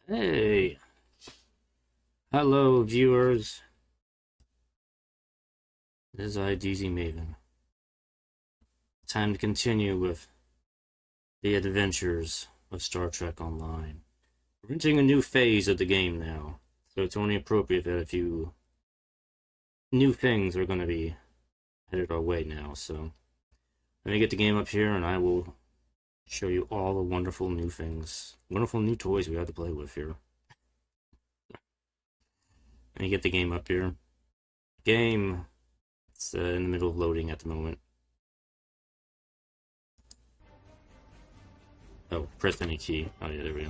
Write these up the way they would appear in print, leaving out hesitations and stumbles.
Hey, hello viewers. This is Dyson Maven. Time to continue with the adventures of Star Trek Online. We're entering a new phase of the game now, so it's only appropriate that a few new things are going to be headed our way now. So let me get the game up here, and I will show you all the wonderful new things, wonderful new toys we have to play with here. Let me get the game up here. Game. It's in the middle of loading at the moment. Oh, press any key. Oh yeah, there we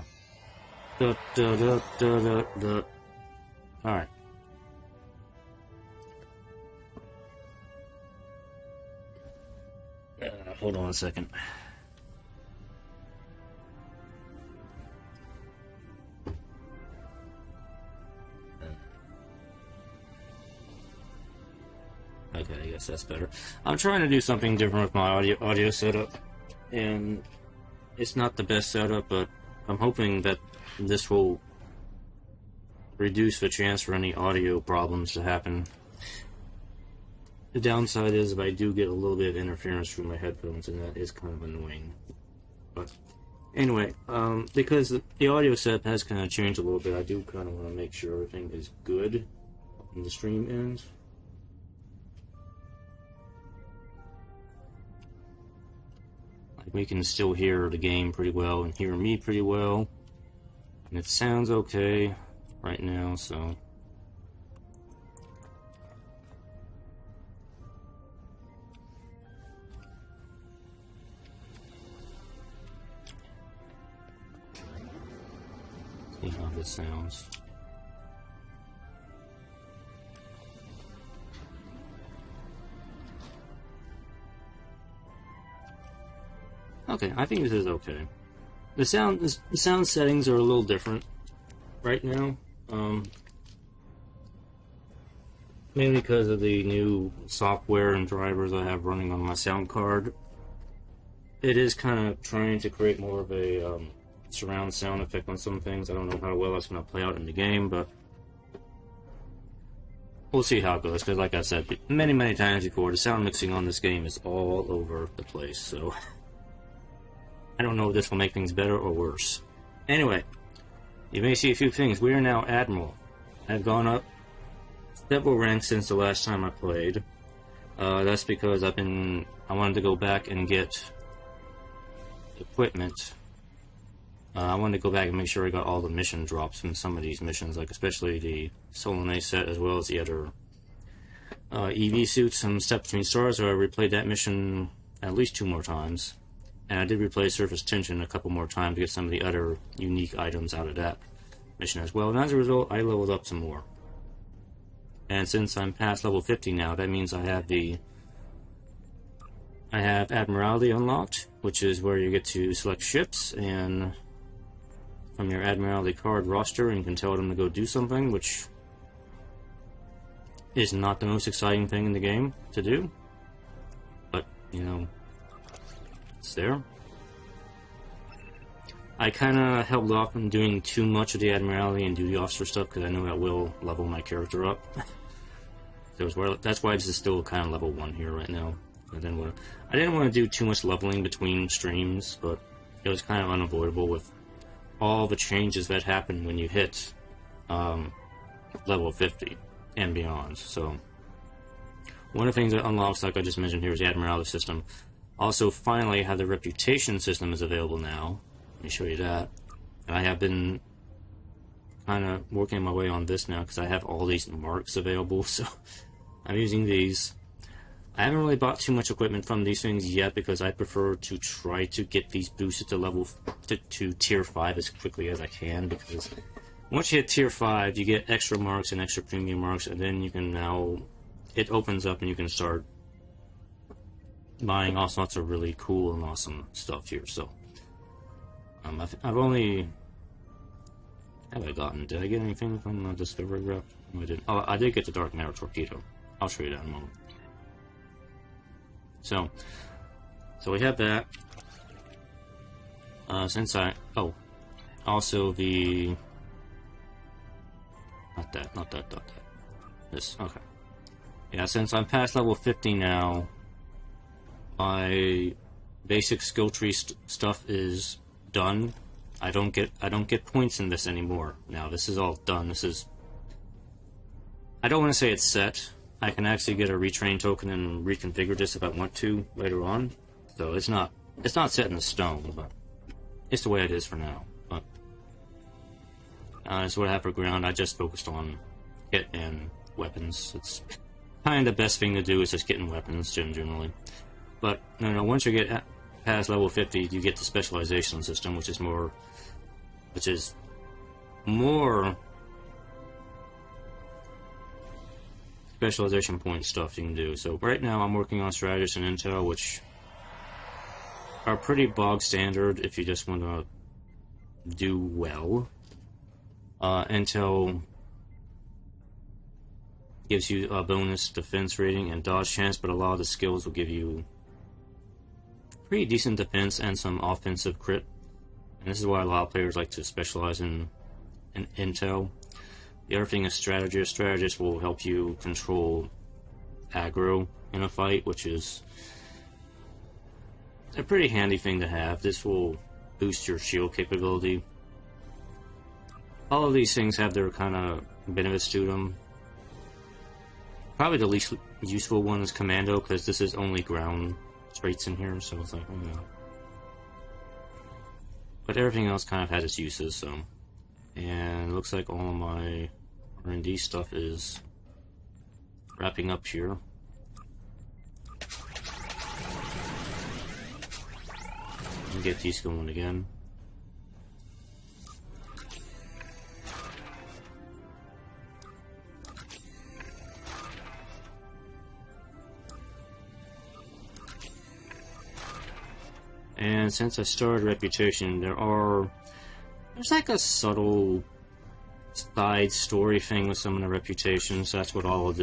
go. Alright. Hold on a second. Okay, I guess that's better. I'm trying to do something different with my audio setup, and it's not the best setup, but I'm hoping that this will reduce the chance for any audio problems to happen. The downside is if I do get a little bit of interference through my headphones, and that is kind of annoying. But anyway, because the audio setup has kind of changed a little bit, I do kind of want to make sure everything is good when the stream ends. We can still hear the game pretty well and hear me pretty well, and it sounds okay right now, so see how this sounds. Okay, I think this is okay. The sound settings are a little different right now, mainly because of the new software and drivers I have running on my sound card. It is kind of trying to create more of a surround sound effect on some things. I don't know how well that's going to play out in the game, but we'll see how it goes, because like I said many times before, the sound mixing on this game is all over the place, so I don't know if this will make things better or worse. Anyway, you may see a few things. We are now Admiral. I've gone up several ranks since the last time I played. That's because I wanted to go back and get equipment. I wanted to go back and make sure I got all the mission drops from some of these missions, like especially the Solonay set as well as the other EV suits and Step Between Stars. So I replayed that mission at least 2 more times. And I did replay Surface Tension a couple more times to get some of the other unique items out of that mission as well. And as a result, I leveled up some more. And since I'm past level 50 now, that means I have Admiralty unlocked, which is where you get to select ships and from your Admiralty card roster, and you can tell them to go do something, which is not the most exciting thing in the game to do. But, you know, it's there. I kind of held off on doing too much of the Admiralty and duty officer stuff because I know that will level my character up. That's why this is still kind of level 1 here right now. I didn't want to do too much leveling between streams, but it was kind of unavoidable with all the changes that happen when you hit level 50 and beyond. So one of the things that unlocks, like I just mentioned here, is the Admiralty system. Also, finally, how the reputation system is available now. Let me show you that. And I have been kind of working my way on this now because I have all these marks available, so I'm using these. I haven't really bought too much equipment from these things yet because I prefer to try to get these boosted to tier 5 as quickly as I can, because once you hit tier 5, you get extra marks and extra premium marks, and then you can it opens up and you can start buying all sorts of really cool and awesome stuff here. So I've only did I get anything from the Discovery rep? No, I didn't. Oh, I did get the Dark Matter torpedo. I'll show you that in a moment. So we have that. Also the Not that, not that, not that. This, okay. Yeah, since I'm past level 50 now, my basic skill tree stuff is done. I don't get points in this anymore. Now this is all done. This is, I don't want to say it's set. I can actually get a retrain token and reconfigure this if I want to later on. So it's not set in stone, but it's the way it is for now. But that's what I have for ground. I just focused on hit and weapons. It's kind of the best thing to do is just getting weapons generally. But no, once you get past level 50, you get the specialization system, which is more specialization point stuff you can do. So right now I'm working on strategists and intel, which are pretty bog standard if you just want to do well. Intel gives you a bonus defense rating and dodge chance, but a lot of the skills will give you pretty decent defense and some offensive crit. And this is why a lot of players like to specialize in intel. The other thing is strategist. Strategist will help you control aggro in a fight, which is a pretty handy thing to have. This will boost your shield capability. All of these things have their kind of benefits to them. Probably the least useful one is commando, because this is only ground traits in here, so it's like, oh no. But everything else kind of has its uses, so. And it looks like all of my R&D stuff is wrapping up here. And get these going again. And since I started Reputation, there's like a subtle side story thing with some of the reputations. That's what all of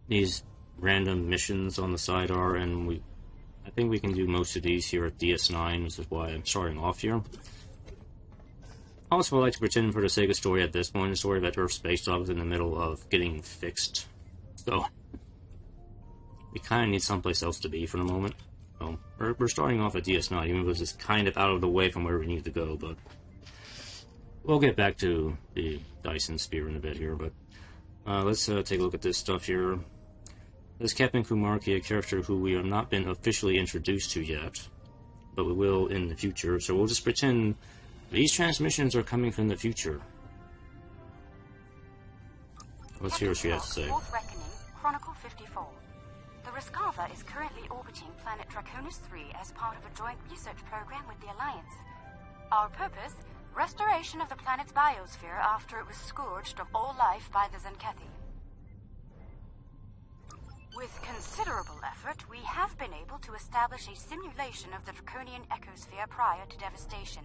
these random missions on the side are, and I think we can do most of these here at DS9, which is why I'm starting off here. Also, I like to pretend for the sake of story at this point, the story that Earth Space Dog is in the middle of getting fixed. So, we kind of need someplace else to be for the moment. So, we're starting off at DS9, even though it's just kind of out of the way from where we need to go, but we'll get back to the Dyson Sphere in a bit here, but let's take a look at this stuff here. This is Captain Kumarki, a character who we have not been officially introduced to yet, but we will in the future, so we'll just pretend these transmissions are coming from the future. Let's hear what she has to say. Fourth Reckoning, Chronicle 54. The Rescava is currently orbiting planet Draconis 3 as part of a joint research program with the Alliance. Our purpose? Restoration of the planet's biosphere after it was scourged of all life by the Zenkethi. With considerable effort, we have been able to establish a simulation of the draconian ecosphere prior to devastation.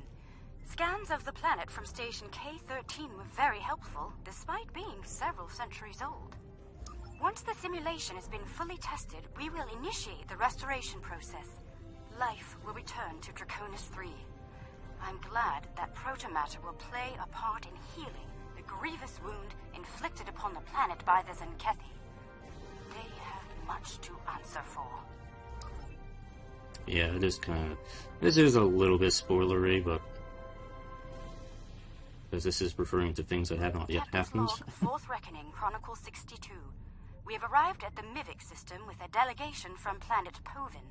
Scans of the planet from station K-13 were very helpful, despite being several centuries old. Once the simulation has been fully tested, we will initiate the restoration process. Life will return to Draconis 3. I'm glad that protomatter will play a part in healing the grievous wound inflicted upon the planet by the Zenkethi. They have much to answer for. Yeah, it is kind of... This is a little bit spoilery, but... because this is referring to things that have not yet happened. Fourth Reckoning, Chronicle 62. We have arrived at the Mivik system with a delegation from planet Povin.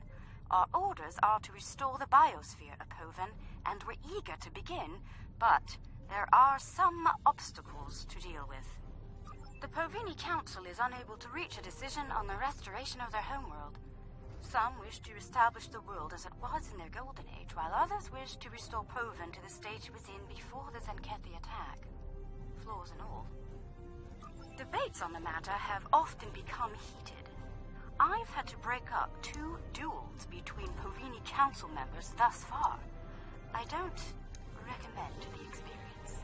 Our orders are to restore the biosphere of Povin, and we're eager to begin, but there are some obstacles to deal with. The Povini Council is unable to reach a decision on the restoration of their homeworld. Some wish to establish the world as it was in their golden age, while others wish to restore Povin to the state it was in before the Zenkethi attack. Flaws and all. Debates on the matter have often become heated. I've had to break up 2 duels between Povini Council members thus far. I don't recommend the experience.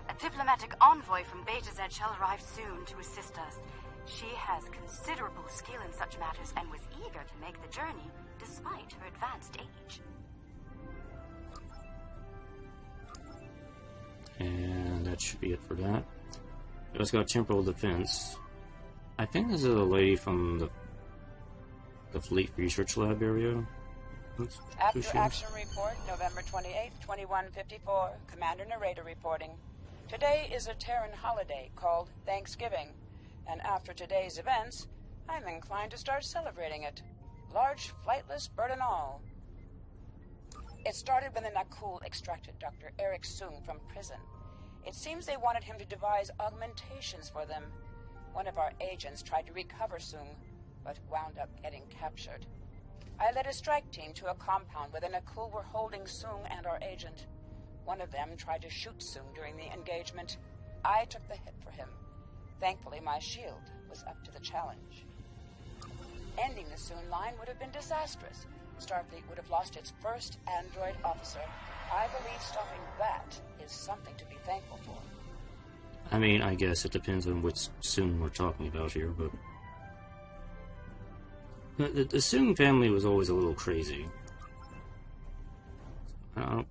A diplomatic envoy from Beta Z shall arrive soon to assist us. She has considerable skill in such matters and was eager to make the journey despite her advanced age. And that should be it for that. It's got temporal defense. I think this is a lady from the Fleet Research Lab area. After action report, November 28th, 2154. Commander Narrator reporting. Today is a Terran holiday called Thanksgiving, and after today's events, I'm inclined to start celebrating it. Large, flightless bird and all. It started when the Nakul extracted Dr. Eric Sung from prison. It seems they wanted him to devise augmentations for them. One of our agents tried to recover Sung, but wound up getting captured. I led a strike team to a compound where the Nakul were holding Sung and our agent. One of them tried to shoot Sung during the engagement. I took the hit for him. Thankfully, my shield was up to the challenge. Ending the Sung line would have been disastrous. Starfleet would have lost its first android officer. I believe stopping that is something to be thankful for. I mean, I guess it depends on which Sung we're talking about here, but... The Sung family was always a little crazy. But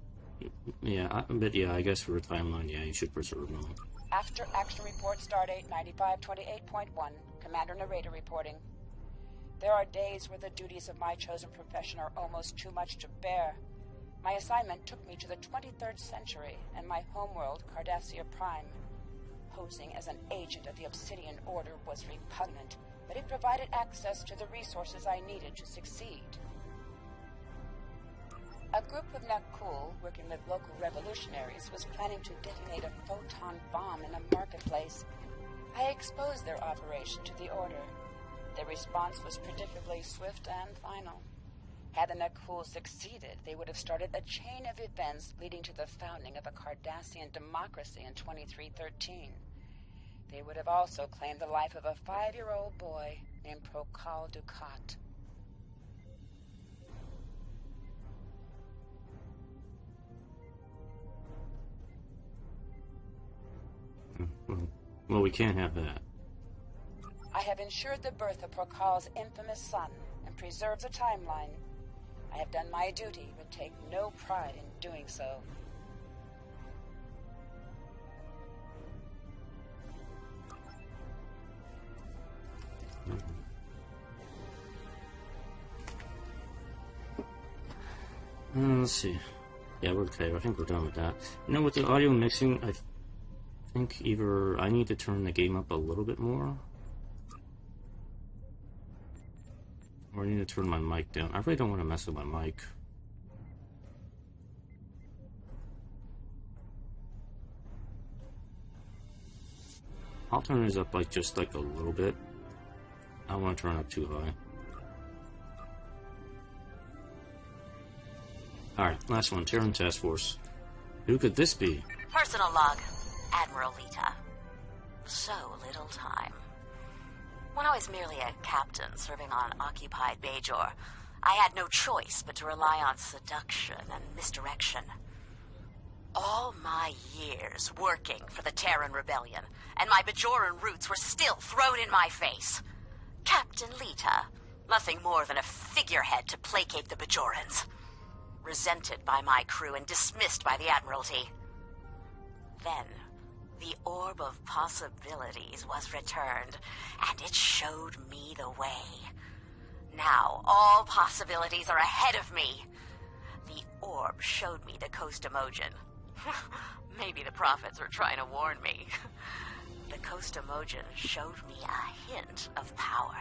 I guess for a timeline, yeah, you should preserve them. After action report, stardate 9528.1, Commander Narrator reporting. There are days where the duties of my chosen profession are almost too much to bear. My assignment took me to the 23rd century and my homeworld, Cardassia Prime. Posing as an agent of the Obsidian Order was repugnant, but it provided access to the resources I needed to succeed. A group of Nakul, working with local revolutionaries, was planning to detonate a photon bomb in a marketplace. I exposed their operation to the Order. Their response was predictably swift and final. Had the Nakul succeeded, they would have started a chain of events leading to the founding of a Cardassian democracy in 2313. They would have also claimed the life of a 5-year-old boy named Prokal Dukat. Well, we can't have that. I have ensured the birth of Prokal's infamous son and preserved the timeline. I have done my duty, but take no pride in doing so. Let's see. Yeah, we're okay. I think we're done with that. You know, with the audio mixing, I think either I need to turn the game up a little bit more, or I need to turn my mic down. I really don't want to mess with my mic. I'll turn this up just a little bit. I don't want to turn it up too high. Alright, last one. Terran Task Force. Who could this be? Personal log. Admiral Lita. So little time. When I was merely a captain serving on occupied Bajor, I had no choice but to rely on seduction and misdirection. All my years working for the Terran Rebellion, and my Bajoran roots were still thrown in my face. Captain Lita, nothing more than a figurehead to placate the Bajorans. Resented by my crew and dismissed by the Admiralty. Then, the Orb of Possibilities was returned, and it showed me the way. Now, all possibilities are ahead of me. The Orb showed me the Coast Emojin. Maybe the prophets were trying to warn me. The Coast Emojin showed me a hint of power.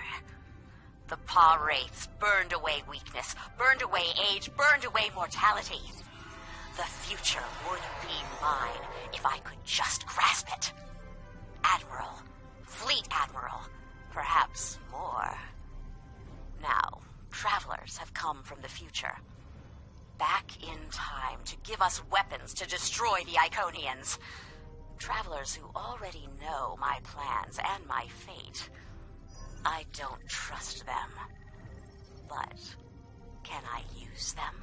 The paw wraiths burned away weakness, burned away age, burned away mortality. The future would be mine if I could just grasp it. Admiral, Fleet Admiral, perhaps more. Now, travelers have come from the future. Back in time to give us weapons to destroy the Iconians. Travelers who already know my plans and my fate. I don't trust them. But can I use them?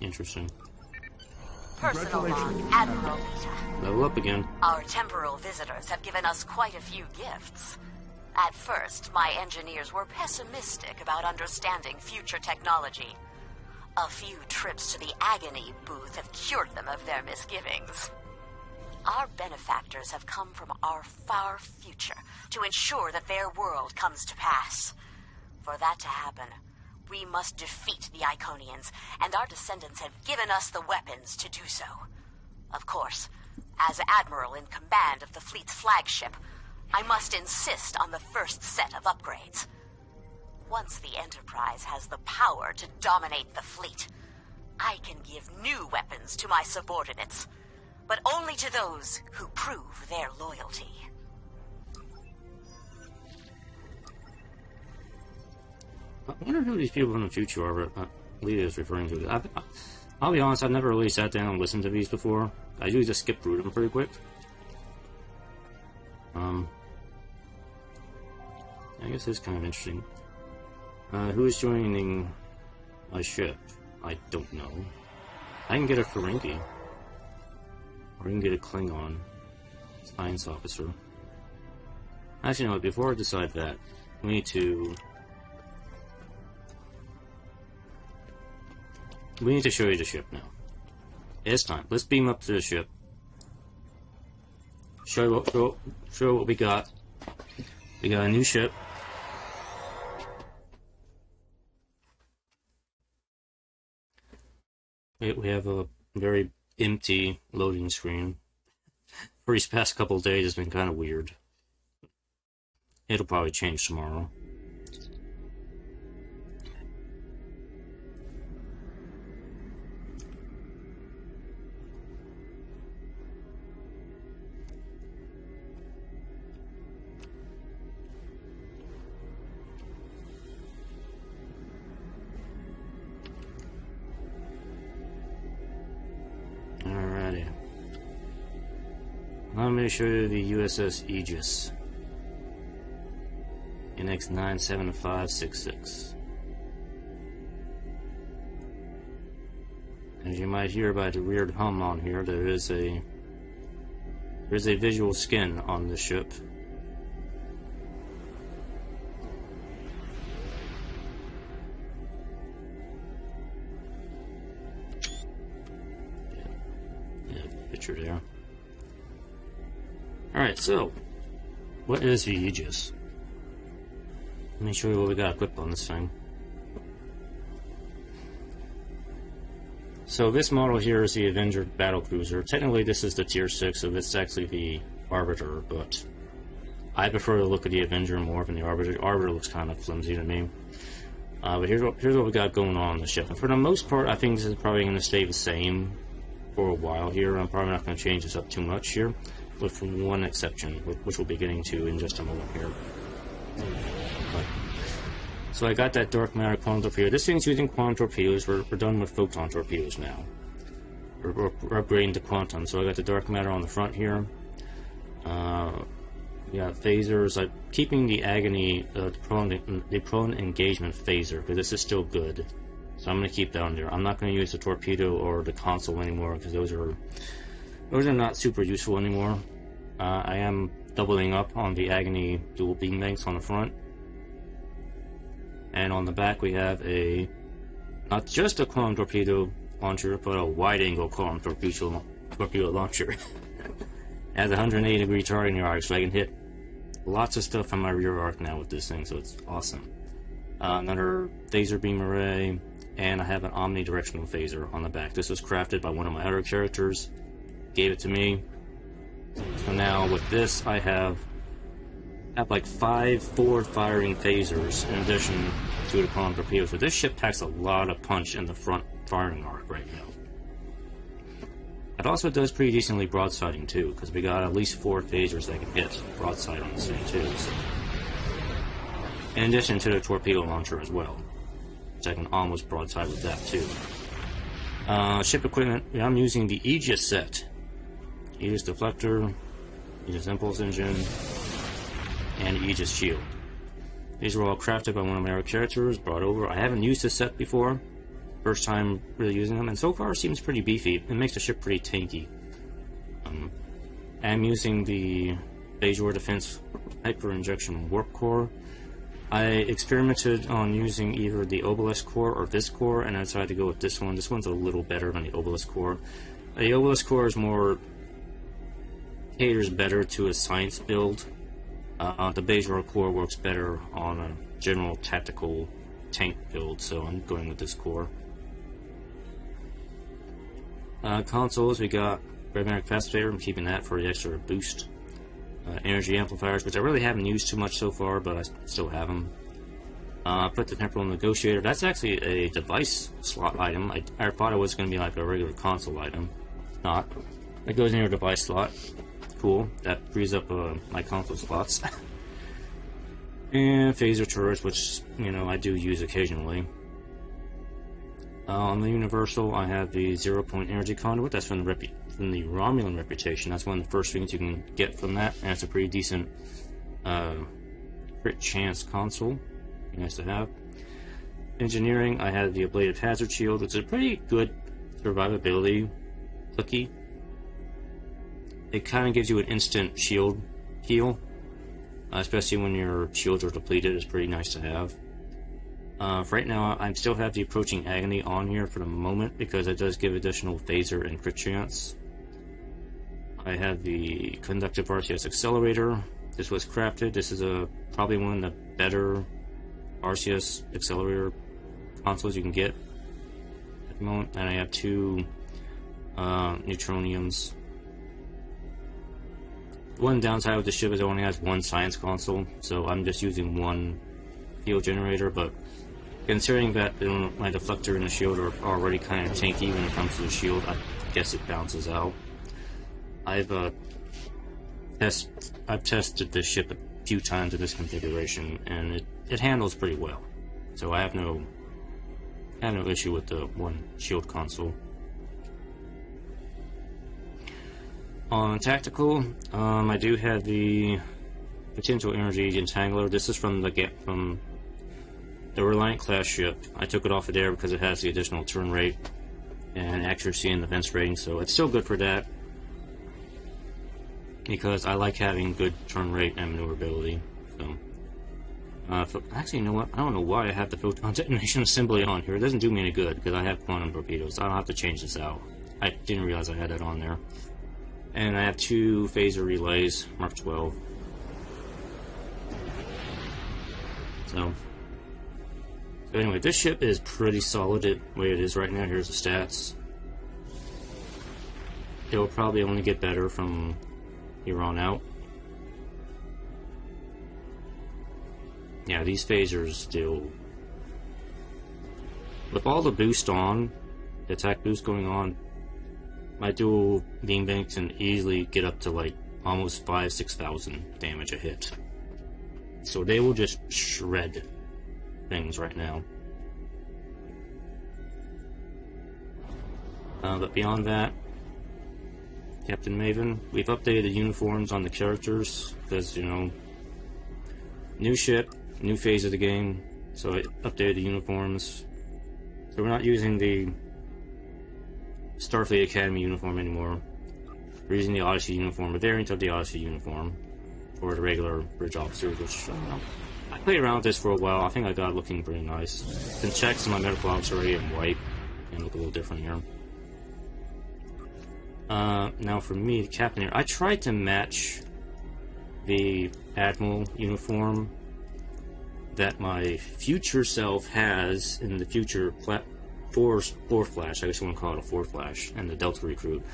Interesting. Personal log, Admiral Lita. Level up again. Our temporal visitors have given us quite a few gifts. At first, my engineers were pessimistic about understanding future technology. A few trips to the agony booth have cured them of their misgivings. Our benefactors have come from our far future to ensure that their world comes to pass. For that to happen, we must defeat the Iconians, and our descendants have given us the weapons to do so. Of course, as Admiral in command of the fleet's flagship, I must insist on the first set of upgrades. Once the Enterprise has the power to dominate the fleet, I can give new weapons to my subordinates, but only to those who prove their loyalty. I wonder who these people in the future are Leah is referring to. I'll be honest, I've never really sat down and listened to these before. I usually just skip through them pretty quick. I guess it's kind of interesting. Who is joining my ship? I don't know. I can get a Ferengi. Or I can get a Klingon. Science officer. Actually, no, before I decide that, we need to show you the ship now. It's time. Let's beam up to the ship. Show what we got. We got a new ship. We have a very empty loading screen. For these past couple of days, it's been kind of weird. It'll probably change tomorrow. Let me show you the U.S.S. Aegis. NX 97566. As you might hear by the weird hum on here, there's a visual skin on the ship. Yeah, picture there. Alright, so, what is the Aegis? Let me show you what we got equipped on this thing. So this model here is the Avenger battlecruiser. Technically this is the tier 6, so it's actually the Arbiter, but I prefer the look of the Avenger more than the Arbiter. The Arbiter looks kind of flimsy to me. But here's what we got going on the ship. And for the most part, I think this is probably going to stay the same for a while here. I'm probably not going to change this up too much here, with one exception, which we'll be getting to in just a moment here. So I got that dark matter quantum torpedo. This thing's using quantum torpedoes. We're done with photon torpedoes now. We're upgrading to quantum. So I got the dark matter on the front here. We got phasers. I'm keeping the agony, the prone engagement phaser, because this is still good. So I'm going to keep that on there. I'm not going to use the torpedo or the console anymore, because those are not super useful anymore. I am doubling up on the agony dual beam banks on the front. And on the back we have not just a quantum torpedo launcher, but a wide-angle quantum torpedo launcher. It has a 180-degree targeting arc, so I can hit lots of stuff on my rear arc now with this thing, so it's awesome. Another phaser beam array, and I have an omnidirectional phaser on the back. This was crafted by one of my other characters, gave it to me. So now with this I have like 5 forward-firing phasers in addition to the quantum torpedo. So this ship packs a lot of punch in the front firing arc right now. It also does pretty decently broadsiding too, because we got at least 4 phasers that can hit broadside on this thing too. So. In addition to the torpedo launcher as well, which I can almost broadside with that too. Ship equipment, I'm using the Aegis set. Aegis deflector, Aegis impulse engine, and Aegis shield. These were all crafted by one of my other characters, brought over. I haven't used this set before. First time really using them, and so far it seems pretty beefy. It makes the ship pretty tanky. I'm using the Bajor Defense Hyper Injection Warp Core. I experimented on using either the Obelisk Core or this core, and I decided to go with this one. This one's a little better than the Obelisk Core. The Obelisk Core is more caters better to a science build. The Bajor core works better on a general tactical tank build, so I'm going with this core. Consoles, we got Magnetic Pacifier. I'm keeping that for the extra boost. Energy amplifiers, which I really haven't used too much so far, but I still have them. Put the Temporal Negotiator. That's actually a device slot item. I thought it was going to be like a regular console item. Not. It goes in your device slot. Cool. That frees up my console slots. And phaser turrets, which, you know, I do use occasionally. On the Universal, I have the 0-point energy conduit. That's from the Romulan reputation. That's one of the first things you can get from that, and it's a pretty decent crit chance console. Nice to have. Engineering, I have the Ablative Hazard Shield. It's a pretty good survivability clicky. It kind of gives you an instant shield heal, especially when your shields are depleted. It's pretty nice to have. For right now, I still have the Approaching Agony on here for the moment because it does give additional phaser and crit chance. I have the Conductive RCS Accelerator. This was crafted. This is probably one of the better RCS accelerator consoles you can get at the moment. And I have 2 neutroniums. One downside with the ship is it only has 1 science console, so I'm just using 1 field generator, but considering that my deflector and the shield are already kind of tanky when it comes to the shield, I guess it bounces out. I've tested this ship a few times in this configuration, and it handles pretty well. So I have no issue with the 1 shield console. On tactical, I do have the Potential Energy Entangler. This is from the Reliant class ship. I took it off of there because it has the additional turn rate and accuracy and defense rating, so it's still good for that. Because I like having good turn rate and maneuverability. So, actually, you know what? I don't know why I have the photon detonation assembly on here. It doesn't do me any good because I have quantum torpedoes. I don't have to change this out. I didn't realize I had that on there. And I have 2 phaser relays, Mark 12. So anyway, this ship is pretty solid the way it is right now. Here's the stats. It will probably only get better from here on out. Yeah, these phasers still, with all the boost on, the attack boost going on, my dual beam banks can easily get up to like almost 5,000-6,000 damage a hit. So they will just shred things right now. But beyond that, Captain Maven, we've updated the uniforms on the characters because, you know, new ship, new phase of the game, so I updated the uniforms. So we're not using the Starfleet Academy uniform anymore. We're using the Odyssey uniform, a variant of the Odyssey uniform, for the regular bridge officers, which, I don't know. I played around with this for a while. I think I got it looking pretty nice. Been checked some of my medical officer already in white, and look a little different here. Now for me, the Captain here, I tried to match the Admiral uniform that my future self has in the future Four Flash, I guess you want to call it a Four Flash, and the Delta Recruit.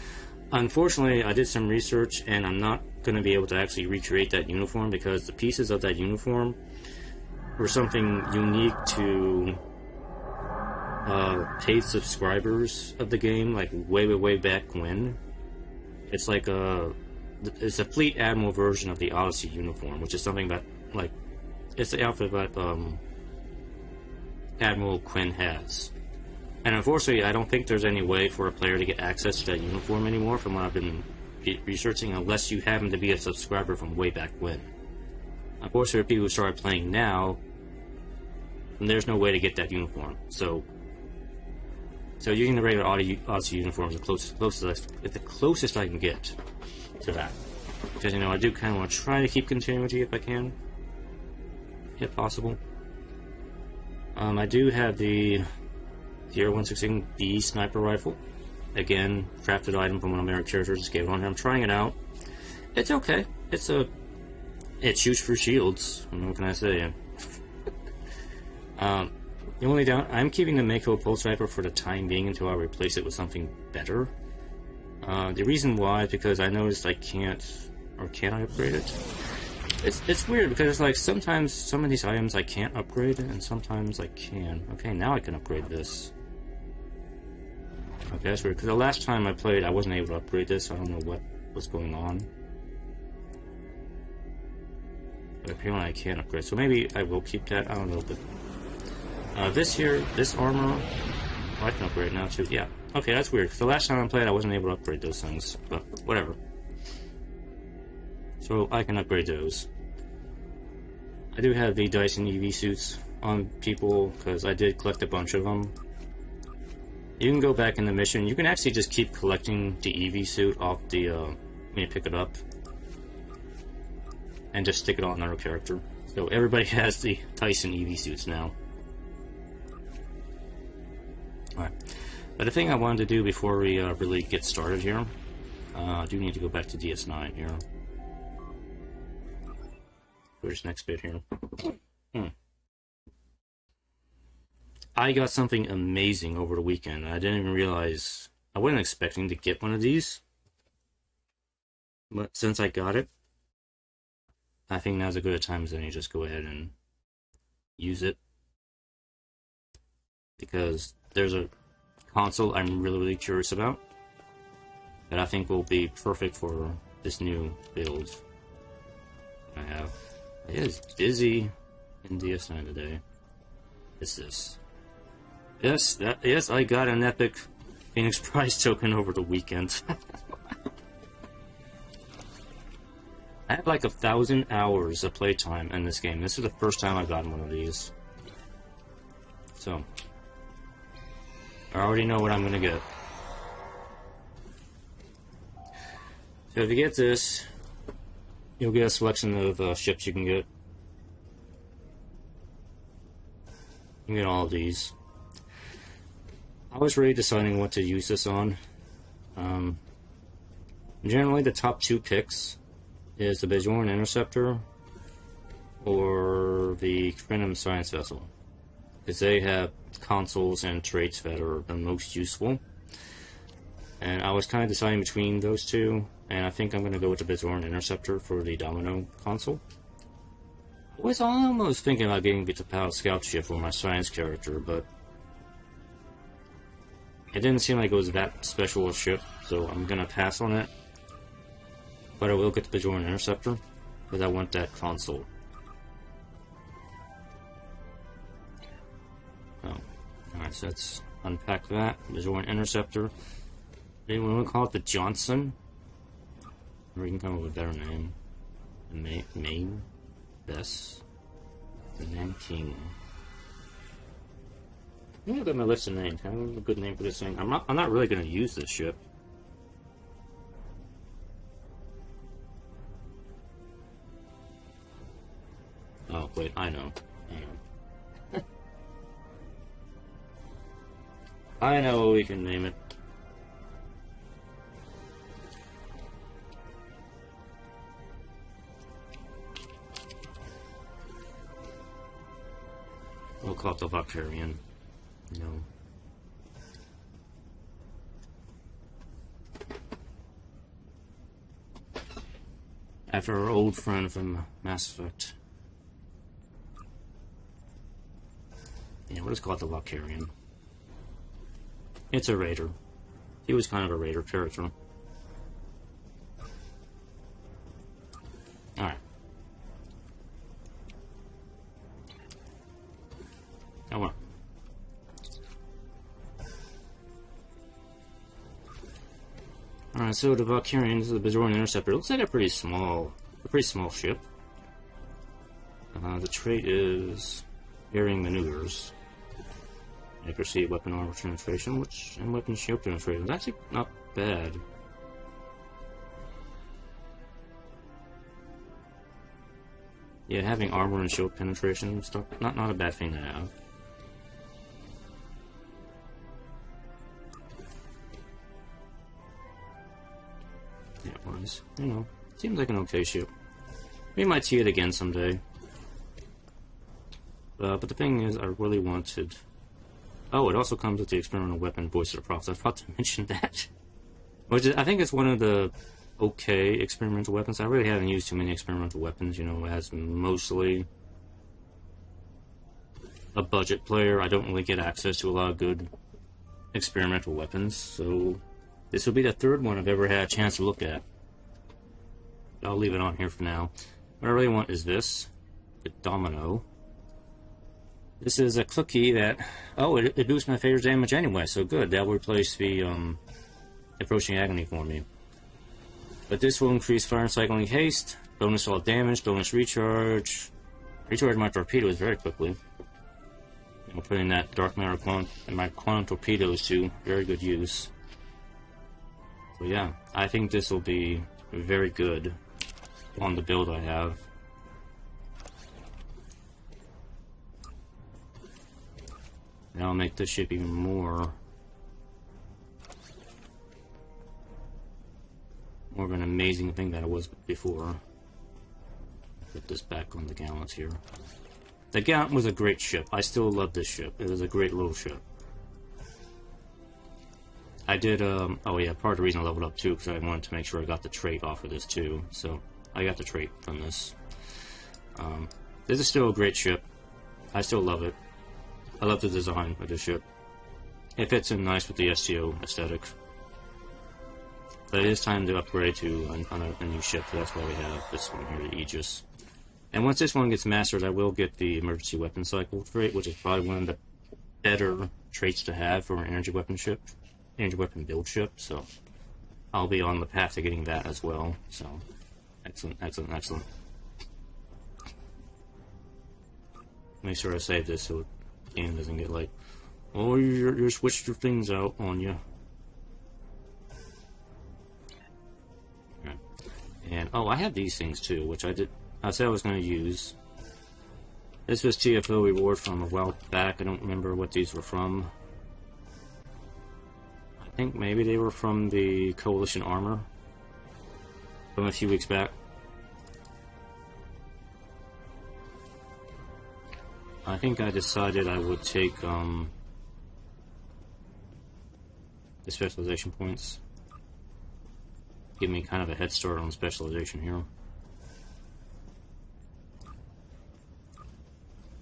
Unfortunately, I did some research, and I'm not going to be able to actually recreate that uniform because the pieces of that uniform were something unique to paid subscribers of the game, like way back when. It's like it's a Fleet Admiral version of the Odyssey uniform, which is something that, like, it's the outfit that Admiral Quinn has. And unfortunately, I don't think there's any way for a player to get access to that uniform anymore from what I've been researching, unless you happen to be a subscriber from way back when. Unfortunately, for people who started playing now, there's no way to get that uniform. So using the regular Odyssey uniform is the closest I can get to that. Because, you know, I do kind of want to try to keep continuity if I can, if possible. I do have the 116B sniper rifle. Again, crafted item from one of my characters. Just gave it on here. I'm trying it out, It's okay. It shoots for shields. What can I say? The only I'm keeping the Mako Pulse Rifle for the time being until I replace it with something better. The reason why is because I noticed I can't, or can I upgrade it? It's weird because it's like sometimes some of these items I can't upgrade and sometimes I can. Okay, now I can upgrade this. Okay, that's weird because the last time I played I wasn't able to upgrade this, so I don't know what was going on. But apparently I can't upgrade, so maybe I will keep that, I don't know, but... this armor, I can upgrade now too, yeah. Okay, that's weird, because the last time I played I wasn't able to upgrade those things, but whatever. So I can upgrade those. I do have the Dyson EV suits on people, because I did collect a bunch of them. You can go back in the mission, you can actually just keep collecting the EV suit off the, when you pick it up. And just stick it on another character. So everybody has the Dyson EV suits now. Alright. But the thing I wanted to do before we really get started here, I do need to go back to DS9 here. For this next bit here. I got something amazing over the weekend. I didn't even realize, I wasn't expecting to get one of these. But since I got it, I think now's as good a time as any to just go ahead and use it. Because there's a console I'm really curious about that I think will be perfect for this new build I have. It is busy in DS9 today. It's this. Yes, I got an epic Phoenix Prize token over the weekend. I had like 1,000 hours of playtime in this game. This is the first time I've gotten one of these. So, I already know what I'm gonna get. So if you get this, you'll get a selection of ships you can get. You can get all of these. I was really deciding what to use this on. Generally, the top 2 picks is the Bajoran Interceptor or the Phantom Science Vessel, because they have consoles and traits that are the most useful. And I was kind of deciding between those two, and I think I'm going to go with the Bajoran Interceptor for the Domino console. I was almost thinking about getting the Pal Scout ship for my science character, but it didn't seem like it was that special a ship, so I'm going to pass on it. But I will get the Bajoran Interceptor, because I want that console. Oh, alright, so let's unpack that. Bajoran Interceptor. Anyone want to call it the Johnson? Or we can come up with a better name. The Main? Bess? The Nanking. I think I've got my list of names. I have a good name for this thing. I'm not really going to use this ship. Oh, wait, I know. Hang on. I know we can name it. We'll call it the Valkyrian. No. After our old friend from Mass Effect. Yeah, we'll just call it the Valkyrian. It's a raider. He was kind of a raider character. Alright. Come on. Alright, so the Valkyrian is the Bajoran Interceptor. It looks like a pretty small ship. The trait is varying maneuvers. Accuracy, weapon armor penetration, and weapon shield penetration. It's actually not bad. Yeah, having armor and shield penetration stuff, not a bad thing to have. Yeah, it was, you know, Seems like an okay ship. We might see it again someday. But the thing is, I really wanted... Oh, it also comes with the experimental weapon voice of the prophets. I forgot to mention that. Which is, I think it's one of the okay experimental weapons. I really haven't used too many experimental weapons, you know, as mostly a budget player. I don't really get access to a lot of good experimental weapons, so this will be the third one I've ever had a chance to look at. I'll leave it on here for now. What I really want is this, the Domino. This is a cookie that, oh, it boosts my favorite damage anyway, so good. That will replace the approaching agony for me. But this will increase fire and cycling haste, bonus all damage, bonus recharge. Recharge my torpedoes very quickly. I'm putting that dark matter and my quantum torpedoes to very good use. So yeah, I think this will be very good on the build I have. Now I'll make this ship even more of an amazing thing than it was before. Put this back on the Gallant here. The Gallant was a great ship. I still love this ship. It was a great little ship. I did, oh yeah, part of the reason I leveled up too, because I wanted to make sure I got the trait off of this too. So, I got the trait from this. This is still a great ship. I still love it. I love the design of this ship. It fits in nice with the STO aesthetic. But it is time to upgrade to a new ship, so that's why we have this one here, the Aegis. And once this one gets mastered, I will get the emergency weapon cycle trait, which is probably one of the better traits to have for an energy weapon ship, energy weapon build ship. So I'll be on the path to getting that as well. So excellent, excellent, excellent. Make sure I save this so the game doesn't get like, oh, you switched your things out on you. And oh, I have these things too, which I said I was going to use. This was TFO reward from a while back. I don't remember what these were from. I think maybe they were from the Coalition armor from a few weeks back. I think I decided I would take the specialization points. Give me kind of a head start on specialization here.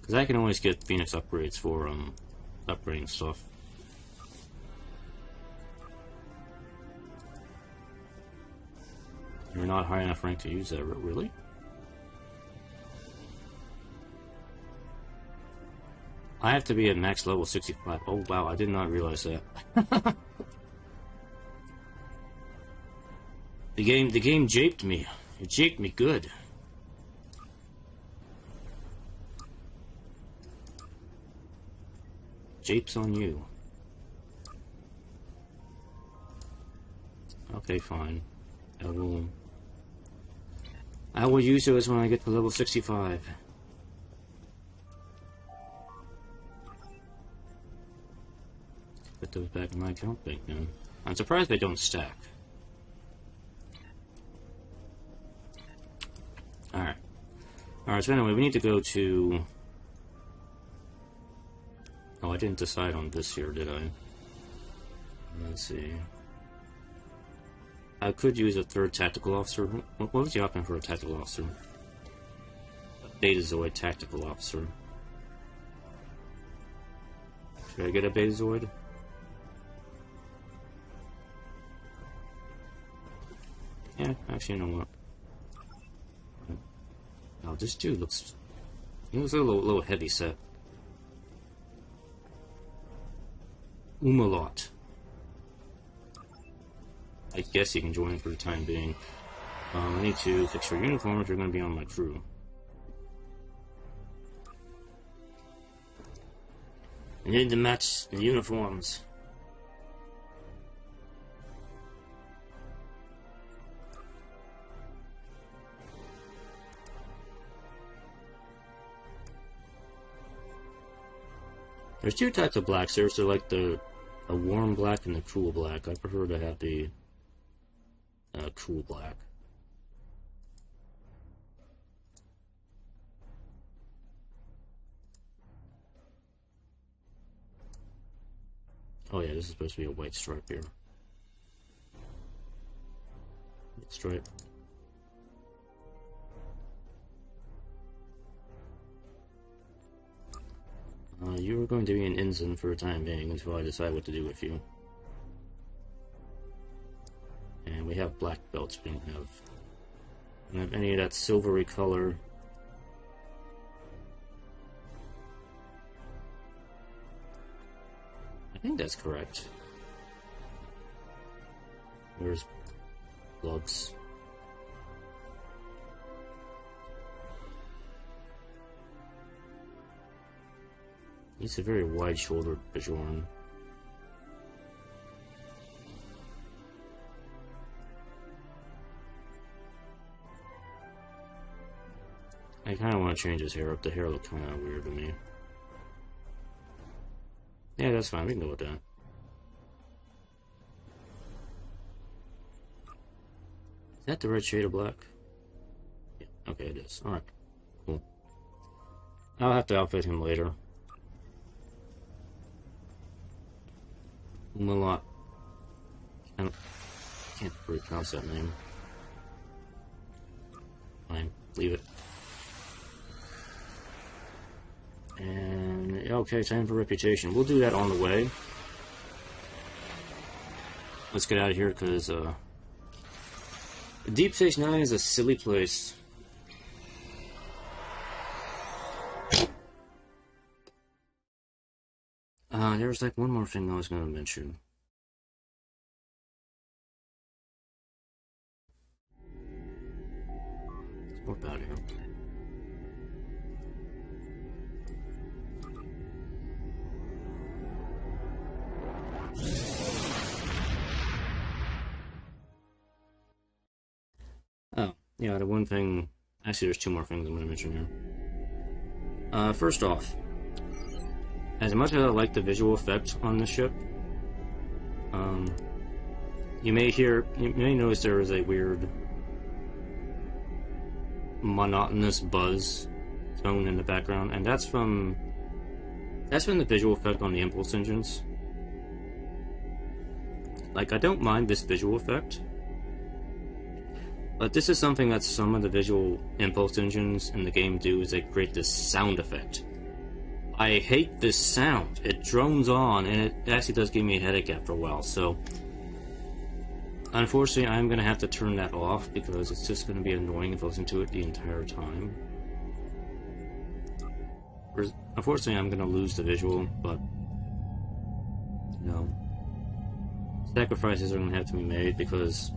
Because I can always get Phoenix upgrades for upgrading stuff. You're not high enough rank to use that, really? I have to be at max level 65. Oh wow, I did not realize that. The game japed me. It japed me good. Japes on you. Okay, fine. I will use those when I get to level 65. Put those back in my account bank now. I'm surprised they don't stack. Alright. Alright, so anyway, we need to go to... Oh, I didn't decide on this here, did I? Let's see. I could use a third tactical officer. What was the option for a tactical officer? A Betazoid tactical officer. Should I get a Betazoid? Yeah, actually, you know what? Oh, this dude looks... He looks a little heavy set. Umalot. I guess you can join for the time being. I need to fix your uniform if you're going to be on my crew. I need to match the uniforms. There's two types of blacks. There's like a warm black and the cool black. I prefer to have the cool black. Oh yeah, this is supposed to be a white stripe here. White stripe. You are going to be an ensign for the time being until I decide what to do with you. And we have black belts. We don't have any of that silvery color. I think that's correct. Where's gloves? He's a very wide-shouldered Bajoran. I kind of want to change his hair up. The hair looked kind of weird to me. Yeah, that's fine. We can go with that. Is that the red shade of black? Yeah, okay, it is. Alright, cool. I'll have to outfit him later. Mulot. I can't really pronounce that name. Fine, leave it. And okay, time for reputation. We'll do that on the way. Let's get out of here because Deep Space Nine is a silly place. There was like one more thing I was going to mention. Let's warp out of here. Oh, yeah, the one thing... Actually, there's two more things I'm going to mention here. First off, as much as I like the visual effect on the ship, you may notice there is a weird monotonous buzz tone in the background, and that's from the visual effect on the impulse engines. Like, I don't mind this visual effect, but this is something that some of the visual impulse engines in the game do, is they create this sound effect. I hate this sound. It drones on, and it actually does give me a headache after a while, so unfortunately I'm going to have to turn that off because it's just going to be annoying if I listen to it the entire time. Unfortunately I'm going to lose the visual, but you know, sacrifices are going to have to be made because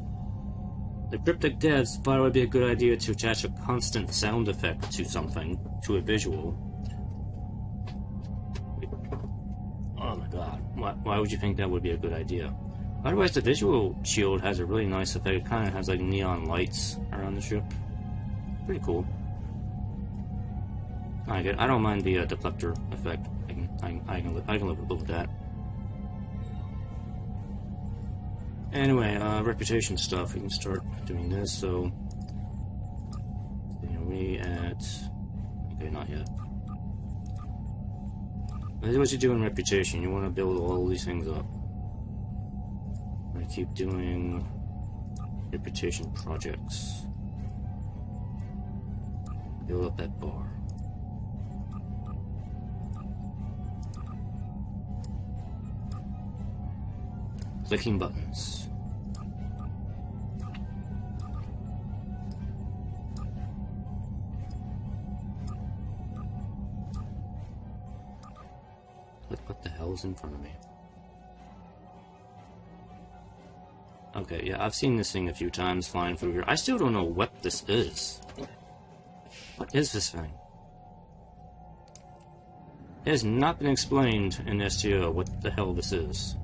the cryptic devs thought it would be a good idea to attach a constant sound effect to something, to a visual. Oh my god, why would you think that would be a good idea? Otherwise, the visual shield has a really nice effect. It kind of has like neon lights around the ship. Pretty cool. I don't mind the deflector effect. I can live with that. Anyway, reputation stuff. We can start doing this. So, are we at? Okay, not yet. This is what you do in reputation. You want to build all these things up. I'm going to keep doing reputation projects. Build up that bar. Clicking buttons. What the hell is in front of me? Okay, yeah, I've seen this thing a few times flying through here. I still don't know what this is. What is this thing? It has not been explained in STO what the hell this is.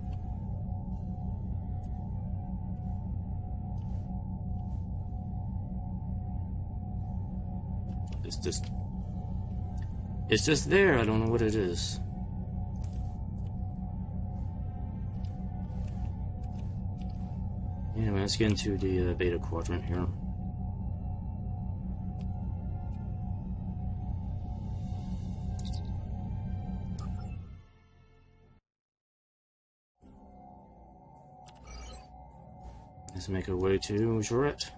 It's just there. I don't know what it is. Anyway, let's get into the Beta Quadrant here. Let's make our way to Juret.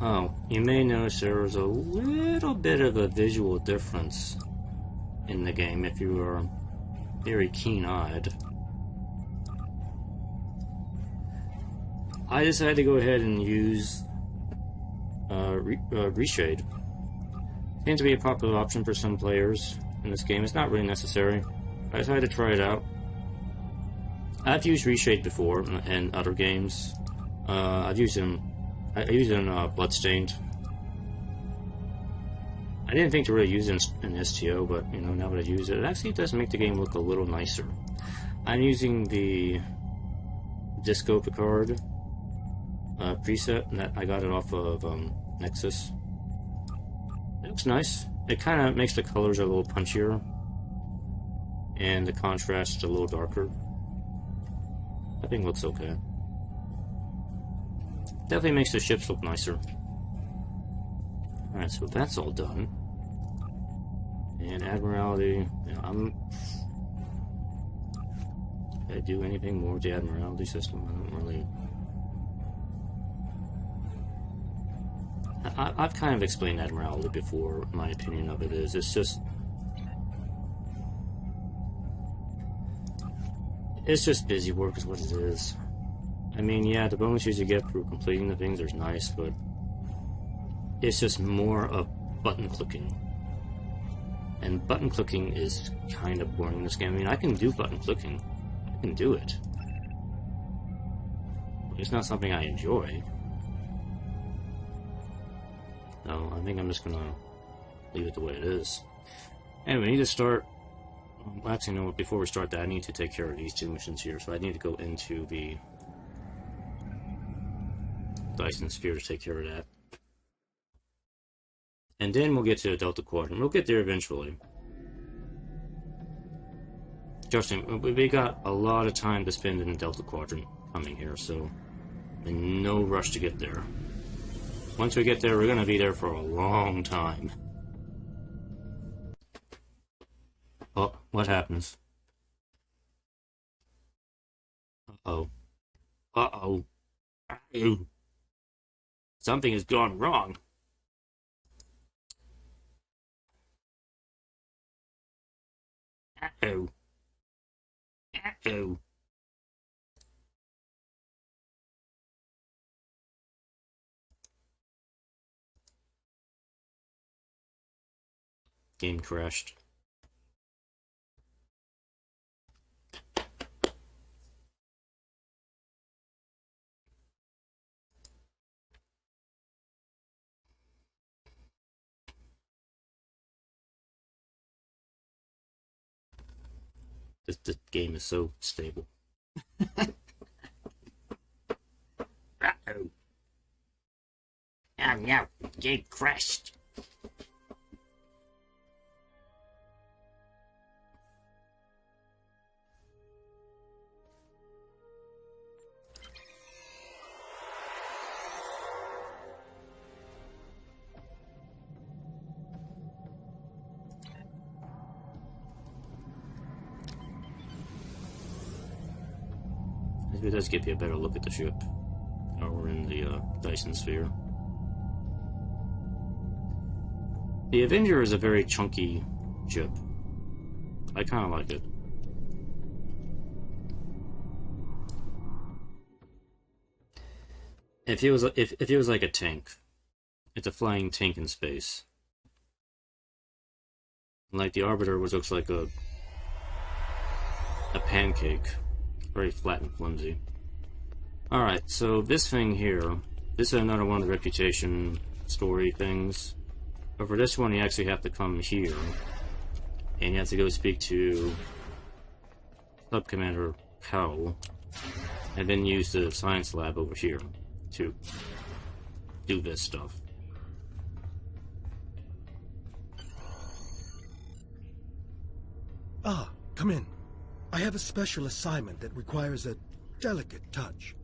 Oh, you may notice there was a little bit of a visual difference in the game if you are very keen-eyed. I decided to go ahead and use reshade. Seems to be a popular option for some players in this game. It's not really necessary. I decided to try it out. I've used reshade before in other games. I use it in Bloodstained. I didn't think to really use it in STO, but you know, now that I use it, it actually does make the game look a little nicer. I'm using the Disco Picard preset, and that I got it off of Nexus. It looks nice. It kind of makes the colors a little punchier, and the contrast a little darker. I think it looks okay. Definitely makes the ships look nicer. Alright, so that's all done. And Admiralty, you know, did I do anything more with the Admiralty system? I don't really... I've kind of explained Admiralty before. My opinion of it is, it's just busy work is what it is. I mean, yeah, the bonuses you get for completing the things are nice, but it's just more of button clicking. And button clicking is kind of boring in this game. I mean, I can do button clicking. I can do it. But it's not something I enjoy. So, I think I'm just gonna leave it the way it is. Anyway, we need to start... Well, actually, no, before we start that, I need to take care of these two missions here. So I need to go into the Dyson Sphere to take care of that. And then we'll get to the Delta Quadrant. We'll get there eventually. Justin, we got a lot of time to spend in the Delta Quadrant coming here, so in no rush to get there. Once we get there, we're going to be there for a long time. Oh, what happens? Uh-oh. Uh-oh. Uh-oh. Something has gone wrong. Uh-oh. Uh-oh. Game crashed. This game is so stable. Uh-oh. Oh no, game crashed. It does give you a better look at the ship. Now we're in the Dyson Sphere. The Avenger is a very chunky ship. I kind of like it. If it was like a tank, it's a flying tank in space. Like the Arbiter, which looks like a pancake. Very flat and flimsy. Alright, so this thing here, this is another one of the reputation story things. But for this one, you actually have to come here, and you have to go speak to Sub Commander Powell, and then use the science lab over here to do this stuff. Ah, come in. I have a special assignment that requires a delicate touch.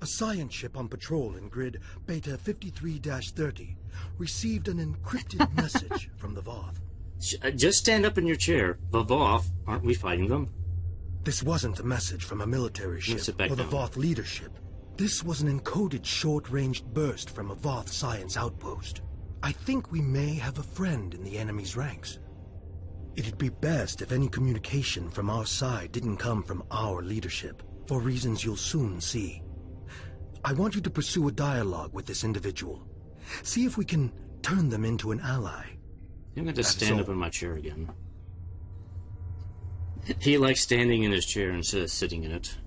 A science ship on patrol in grid Beta 53-30 received an encrypted message from the Voth. Just stand up in your chair. The Voth, aren't we fighting them? This wasn't a message from a military ship or the Voth leadership. This was an encoded short-ranged burst from a Voth science outpost. I think we may have a friend in the enemy's ranks. It'd be best if any communication from our side didn't come from our leadership, for reasons you'll soon see. I want you to pursue a dialogue with this individual. See if we can turn them into an ally. I'm going to stand up in my chair again. He likes standing in his chair instead of sitting in it.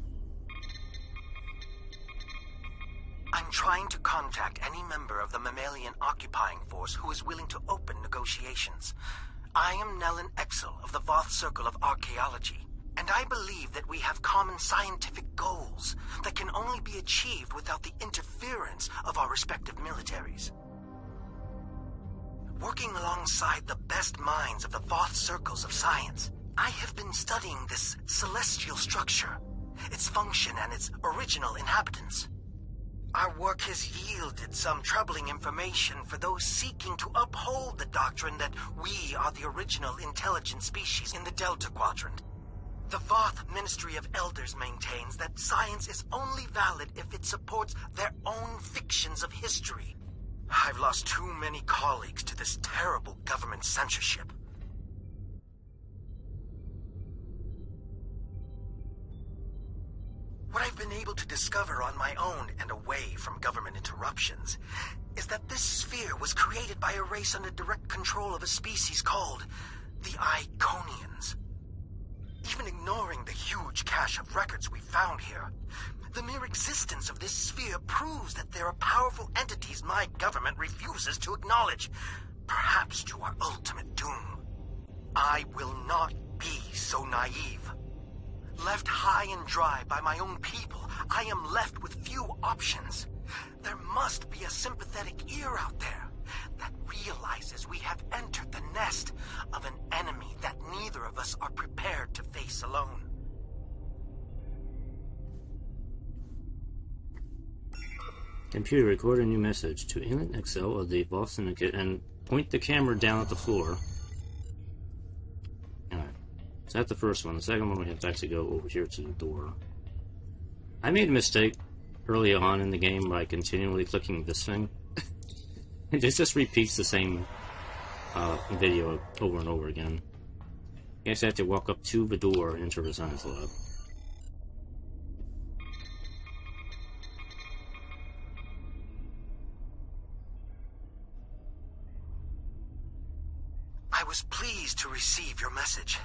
I'm trying to contact any member of the mammalian occupying force who is willing to open negotiations. I am Nellen Exel of the Voth Circle of Archaeology, and I believe that we have common scientific goals that can only be achieved without the interference of our respective militaries. Working alongside the best minds of the Voth Circles of Science, I have been studying this celestial structure, its function and its original inhabitants. Our work has yielded some troubling information for those seeking to uphold the doctrine that we are the original intelligent species in the Delta Quadrant. The Voth Ministry of Elders maintains that science is only valid if it supports their own fictions of history. I've lost too many colleagues to this terrible government censorship. What I've been able to discover on my own and away from government interruptions is that this sphere was created by a race under direct control of a species called the Iconians. Even ignoring the huge cache of records we found here, the mere existence of this sphere proves that there are powerful entities my government refuses to acknowledge, perhaps to our ultimate doom. I will not be so naive. Left high and dry by my own people, I am left with few options. There must be a sympathetic ear out there that realizes we have entered the nest of an enemy that neither of us are prepared to face alone. Computer, record a new message to Nellen Exel of the Voth Syndicate and point the camera down at the floor. Alright. So that's the first one. The second one, we have to actually go over here to the door. I made a mistake early on in the game by continually clicking this thing. It just repeats the same video over and over again. You guys have to walk up to the door and enter the science lab. I was pleased to receive your message,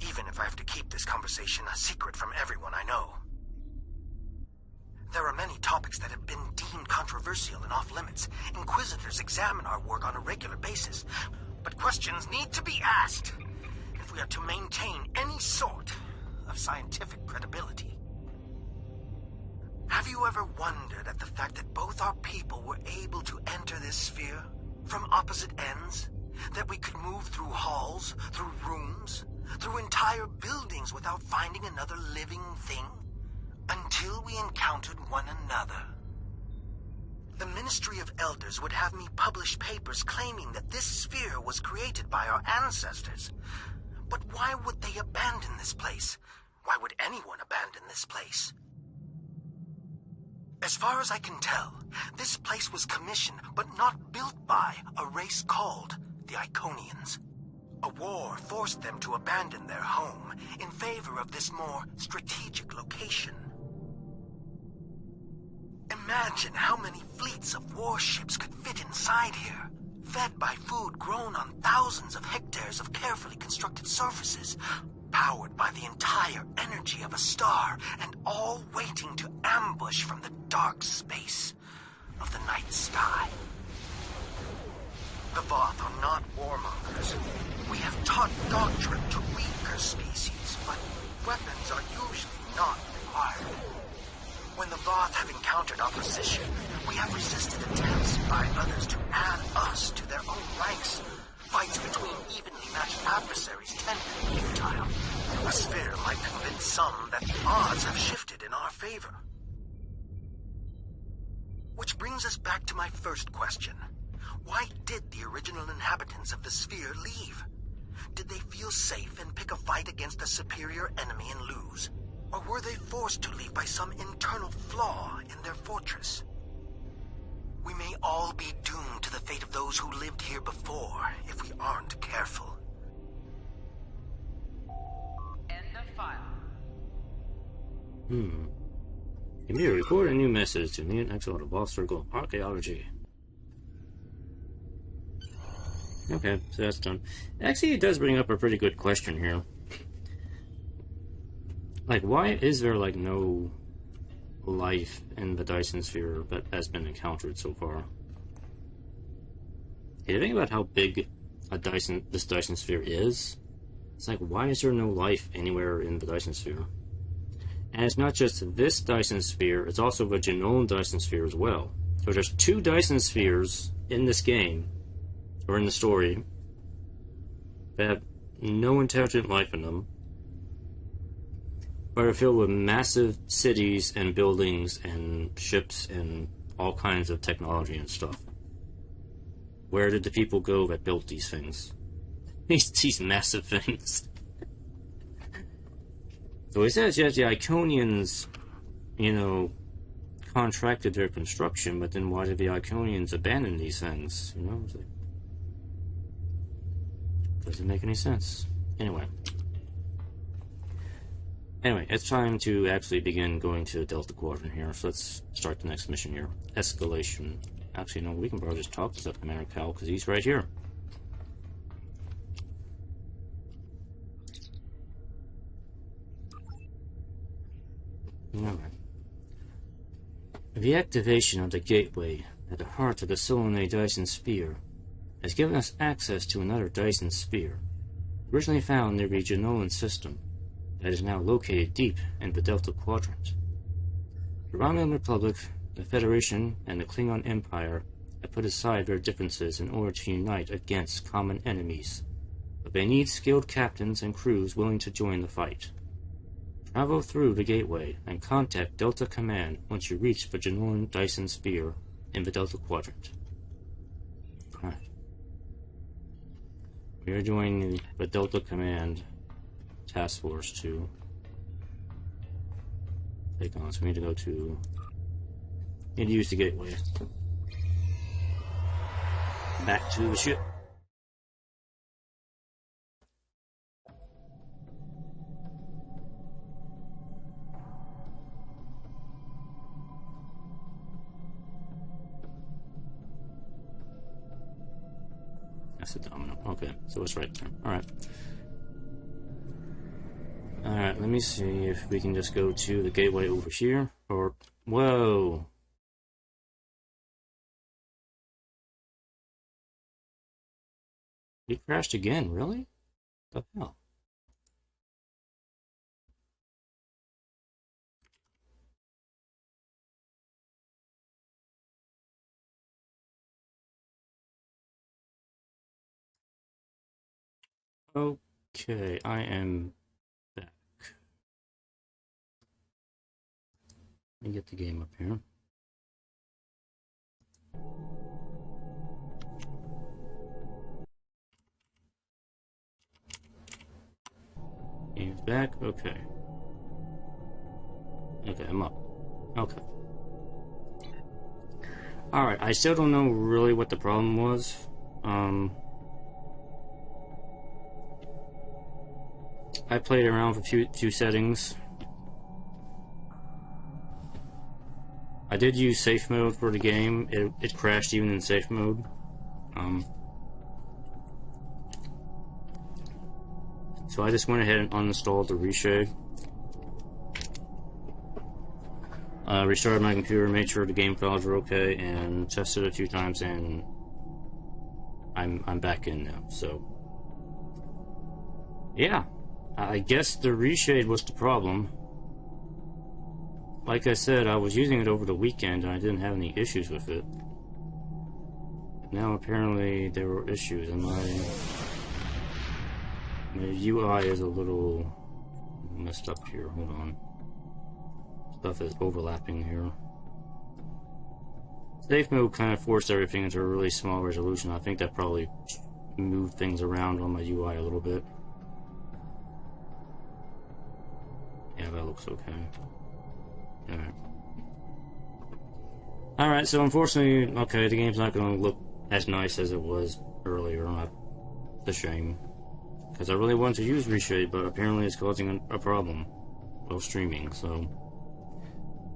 even if I have to keep this conversation a secret from everyone I know. There are many topics that have been deemed controversial and off-limits. Inquisitors examine our work on a regular basis, but questions need to be asked if we are to maintain any sort of scientific credibility. Have you ever wondered at the fact that both our people were able to enter this sphere from opposite ends? That we could move through halls, through rooms, through entire buildings without finding another living thing? Until we encountered one another. The Ministry of Elders would have me publish papers claiming that this sphere was created by our ancestors. But why would they abandon this place? Why would anyone abandon this place? As far as I can tell, this place was commissioned but not built by a race called the Iconians. A war forced them to abandon their home in favor of this more strategic location. Imagine how many fleets of warships could fit inside here, fed by food grown on thousands of hectares of carefully constructed surfaces, powered by the entire energy of a star, and all waiting to ambush from the dark space of the night sky. The Voth are not warmongers. We have taught doctrine to weaker species, but weapons are usually not required. When the Voth have encountered opposition, we have resisted attempts by others to add us to their own ranks. Fights between evenly matched adversaries tend to be futile. A sphere might convince some that the odds have shifted in our favor. Which brings us back to my first question. Why did the original inhabitants of the sphere leave? Did they feel safe and pick a fight against a superior enemy and lose? Or were they forced to leave by some internal flaw in their fortress? We may all be doomed to the fate of those who lived here before if we aren't careful. End of file. Can you record a new message to me and Excel to Boss Circle Archaeology? Okay, so that's done. Actually, it does bring up a pretty good question here. Like, why is there, like, no life in the Dyson Sphere that has been encountered so far? If you think about how big this Dyson Sphere is, it's like, why is there no life anywhere in the Dyson Sphere? And it's not just this Dyson Sphere, it's also the Genolan Dyson Sphere as well. So there's 2 Dyson Spheres in this game, or in the story, that have no intelligent life in them, but are filled with massive cities and buildings and ships and all kinds of technology and stuff. Where did the people go that built these things? These massive things. So it says, yes, the Iconians, you know, contracted their construction, but then why did the Iconians abandon these things? You know, it's like, doesn't make any sense. Anyway, it's time to actually begin going to the Delta Quadrant here. So let's start the next mission here. Escalation. Actually, no, we can probably just talk to Commander Cal because he's right here. Alright. The activation of the gateway at the heart of the Solanae Dyson Sphere has given us access to another Dyson Sphere, originally found near the Genolan system, that is now located deep in the Delta Quadrant. The Romulan Republic, the Federation, and the Klingon Empire have put aside their differences in order to unite against common enemies, but they need skilled captains and crews willing to join the fight. Travel through the gateway and contact Delta Command once you reach the Genolan Dyson Sphere in the Delta Quadrant. Alright. We are joining the Delta Command Task Force to take on. So we need to go to... need to use the gateway. Back to the ship. That's a domino. Okay, so it's right there. Alright. Alright, let me see if we can just go to the gateway over here. Or... whoa! He crashed again, really? What the hell? Okay, I am back. Let me get the game up here. Game's back, okay. Okay, I'm up. Okay. Alright, I still don't know really what the problem was. I played around with a few settings. I did use safe mode for the game. It crashed even in safe mode. So I just went ahead and uninstalled the reshade. Restarted my computer, made sure the game files were okay, and tested it a few times, and I'm back in now. So yeah. I guess the reshade was the problem. Like I said, I was using it over the weekend and I didn't have any issues with it. Now apparently there were issues, and my UI is a little messed up here. Hold on. Stuff is overlapping here. Safe mode kind of forced everything into a really small resolution. I think that probably moved things around on my UI a little bit. Yeah, that looks okay. Alright. Alright, so unfortunately, okay, the game's not going to look as nice as it was earlier. That's a shame. Because I really wanted to use Reshade, but apparently it's causing a problem while streaming, so...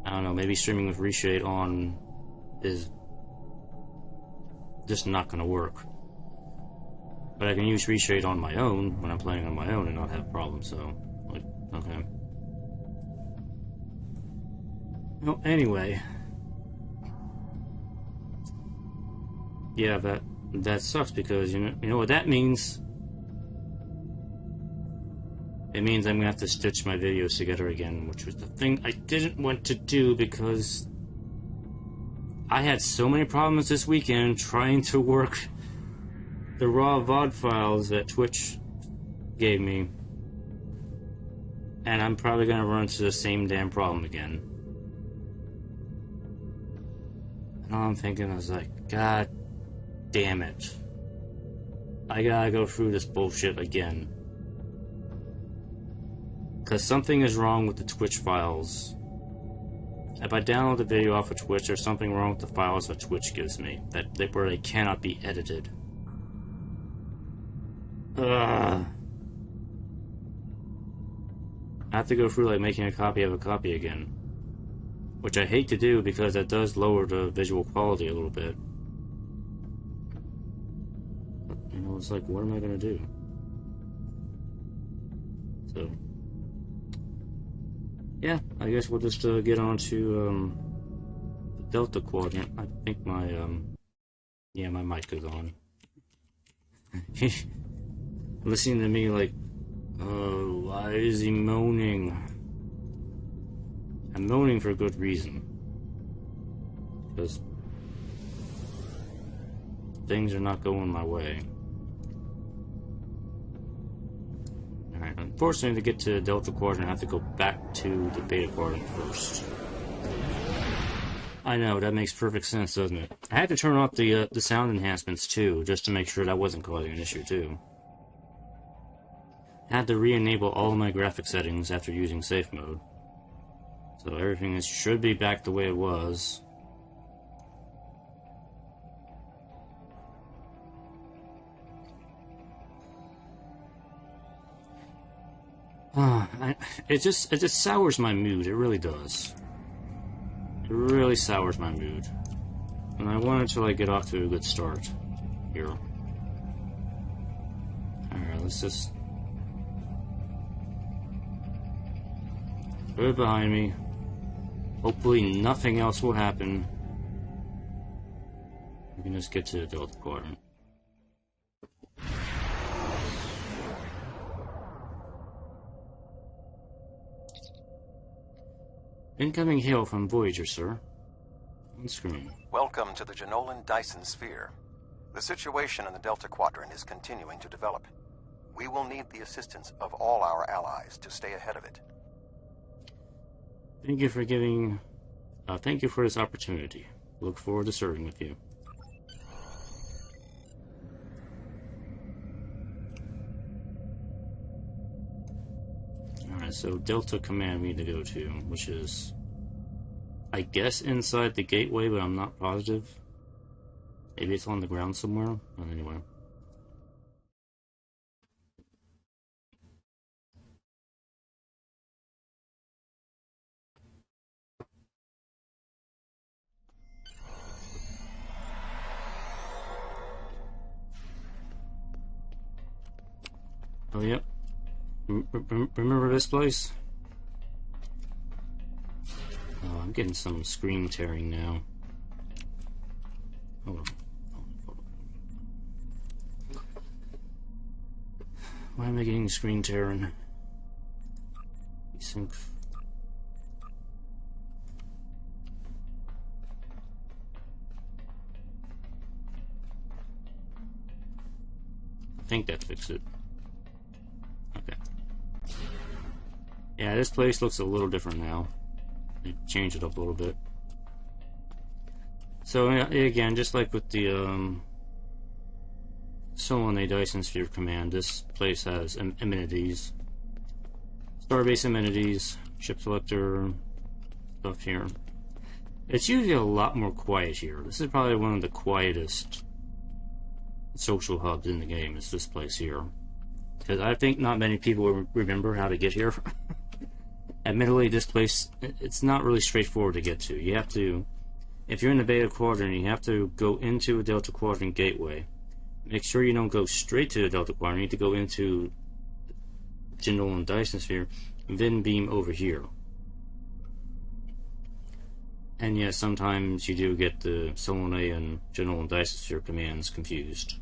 I don't know, maybe streaming with Reshade on is just not going to work. But I can use Reshade on my own, when I'm playing on my own, and not have problems, so... Like, okay. Well, anyway... Yeah, that sucks because, you know what that means? It means I'm gonna have to stitch my videos together again, which was the thing I didn't want to do because I had so many problems this weekend trying to work the raw VOD files that Twitch gave me. And I'm probably gonna run into the same damn problem again. And all I'm thinking is like, God damn it. I gotta go through this bullshit again. Because something is wrong with the Twitch files. If I download the video off of Twitch, there's something wrong with the files that Twitch gives me. Where they cannot be edited. Ugh. I have to go through like making a copy of a copy again. Which I hate to do because that does lower the visual quality a little bit. You know, it's like, what am I gonna do? So, yeah, I guess we'll just get on to the Delta Quadrant. I think my yeah, my mic is on. Listening to me like, oh, why is he moaning? I'm moaning for good reason. Because things are not going my way. Alright, unfortunately to get to the Delta Quadrant, I have to go back to the Beta Quadrant first. I know, that makes perfect sense, doesn't it? I had to turn off the sound enhancements too, just to make sure that wasn't causing an issue too. I had to re-enable all of my graphic settings after using safe mode. So everything should be back the way it was. It just sours my mood. It really does. It really sours my mood. And I wanted to like get off to a good start here. Alright, let's just put it behind me. Hopefully nothing else will happen. We can just get to the Delta Quadrant. Incoming hail from Voyager, sir. On screen. Welcome to the Janolan Dyson Sphere. The situation in the Delta Quadrant is continuing to develop. We will need the assistance of all our allies to stay ahead of it. Thank you for thank you for this opportunity. Look forward to serving with you. Alright, so Delta Command we need to go to, which is, I guess, inside the gateway, but I'm not positive. Maybe it's on the ground somewhere. But anyway. Oh, yep. Remember this place? Oh, I'm getting some screen tearing now. Hold on. Why am I getting screen tearing? Sync. think that fixed it. Okay. Yeah, this place looks a little different now. They changed it up a little bit. So again, just like with the Solon Dyson Sphere Command, this place has amenities, starbase amenities, ship selector stuff here. It's usually a lot more quiet here. This is probably one of the quietest social hubs in the game. Is this place here? Because I think not many people remember how to get here. Admittedly, this place, it's not really straightforward to get to. You have to, if you're in the Beta Quadrant, you have to go into a Delta Quadrant gateway. Make sure you don't go straight to the Delta Quadrant. You need to go into General and Dyson Sphere, then beam over here. And yeah, sometimes you do get the Solon and General and Dyson Sphere commands confused.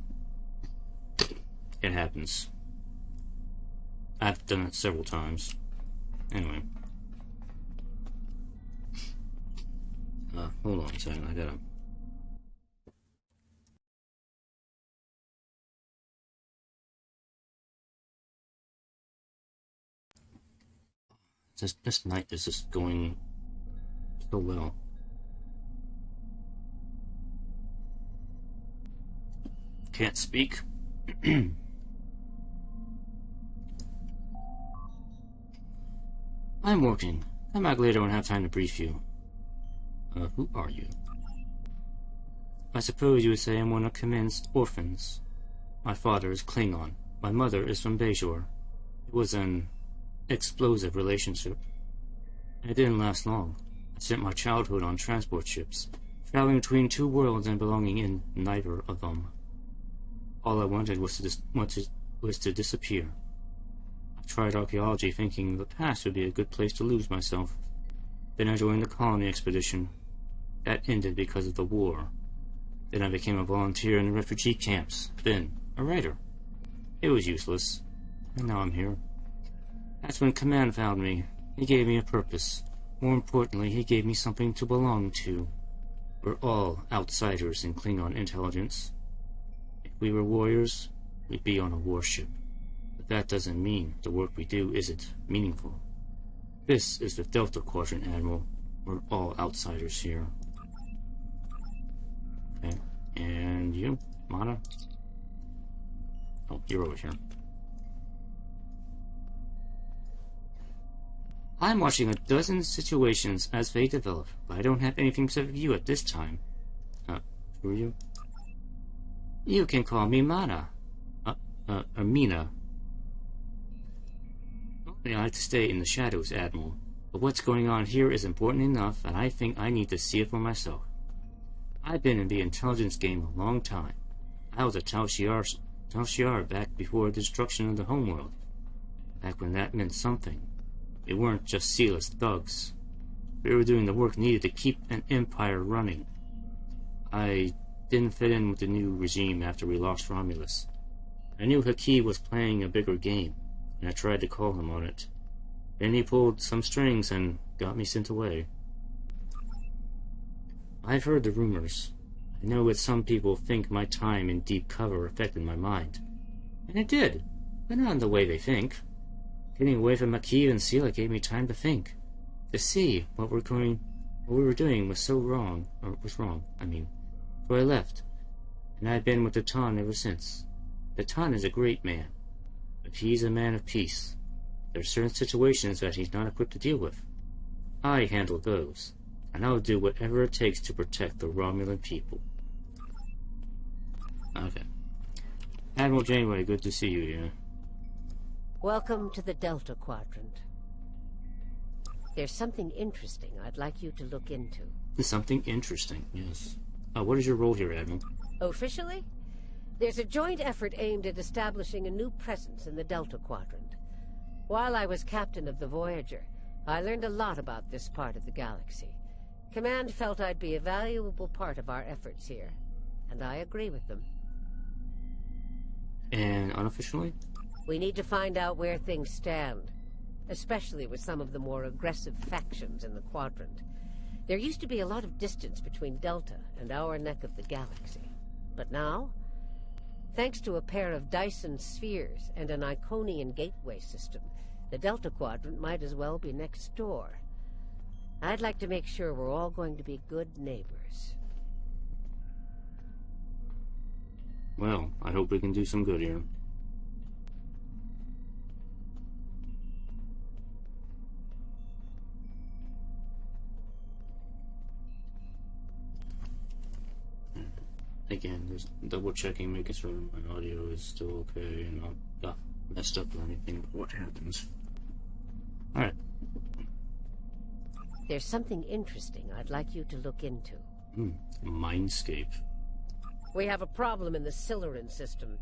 It happens. I've done it several times. Anyway. Hold on a second, I gotta... This night is just going so well. Can't speak. I'm working. Come back later when I have time to brief you. Who are you? I suppose you would say I'm one of Command's orphans. My father is Klingon. My mother is from Bajor. It was an explosive relationship. It didn't last long. I spent my childhood on transport ships, traveling between two worlds and belonging in neither of them. All I wanted was to disappear. I tried archaeology thinking the past would be a good place to lose myself. Then I joined the colony expedition. That ended because of the war. Then I became a volunteer in the refugee camps. Then, a writer. It was useless. And now I'm here. That's when Command found me. He gave me a purpose. More importantly, he gave me something to belong to. We're all outsiders in Klingon intelligence. If we were warriors, we'd be on a warship. But that doesn't mean the work we do isn't meaningful. This is the Delta Quadrant, Admiral. We're all outsiders here. Okay, and you, Mana? Oh, you're over here. I'm watching a dozen situations as they develop, but I don't have anything to review at this time. Who are you? You can call me Mana. Or Mina. I like to stay in the shadows, Admiral. But what's going on here is important enough, and I think I need to see it for myself. I've been in the intelligence game a long time. I was a Tal Shiar back before the destruction of the homeworld. Back when that meant something. We weren't just sealess thugs. We were doing the work needed to keep an empire running. I didn't fit in with the new regime after we lost Romulus. I knew Haki was playing a bigger game, and I tried to call him on it. Then he pulled some strings and got me sent away. I've heard the rumors. I know that some people think my time in deep cover affected my mind. And it did, but not in the way they think. Getting away from Makiv and Sela gave me time to think. To see what we were doing was wrong. So I left, and I've been with the Tan ever since. The Tan is a great man, but he's a man of peace. There are certain situations that he's not equipped to deal with. I handle those, and I'll do whatever it takes to protect the Romulan people. Okay. Admiral Janeway, good to see you here. Welcome to the Delta Quadrant. There's something interesting I'd like you to look into. Something interesting, yes. What is your role here, Admiral? Officially, there's a joint effort aimed at establishing a new presence in the Delta Quadrant. While I was captain of the Voyager, I learned a lot about this part of the galaxy. Command felt I'd be a valuable part of our efforts here, and I agree with them. And unofficially? We need to find out where things stand, especially with some of the more aggressive factions in the Quadrant. There used to be a lot of distance between Delta and our neck of the galaxy. But now, Thanks to a pair of Dyson Spheres and an Iconian gateway system, the Delta Quadrant might as well be next door. I'd like to make sure we're all going to be good neighbors. Well, I hope we can do some good here. Again, just double checking, making sure my audio is still okay and not messed up or anything. What happens? Alright. There's something interesting I'd like you to look into. Mindscape. We have a problem in the Siluran system.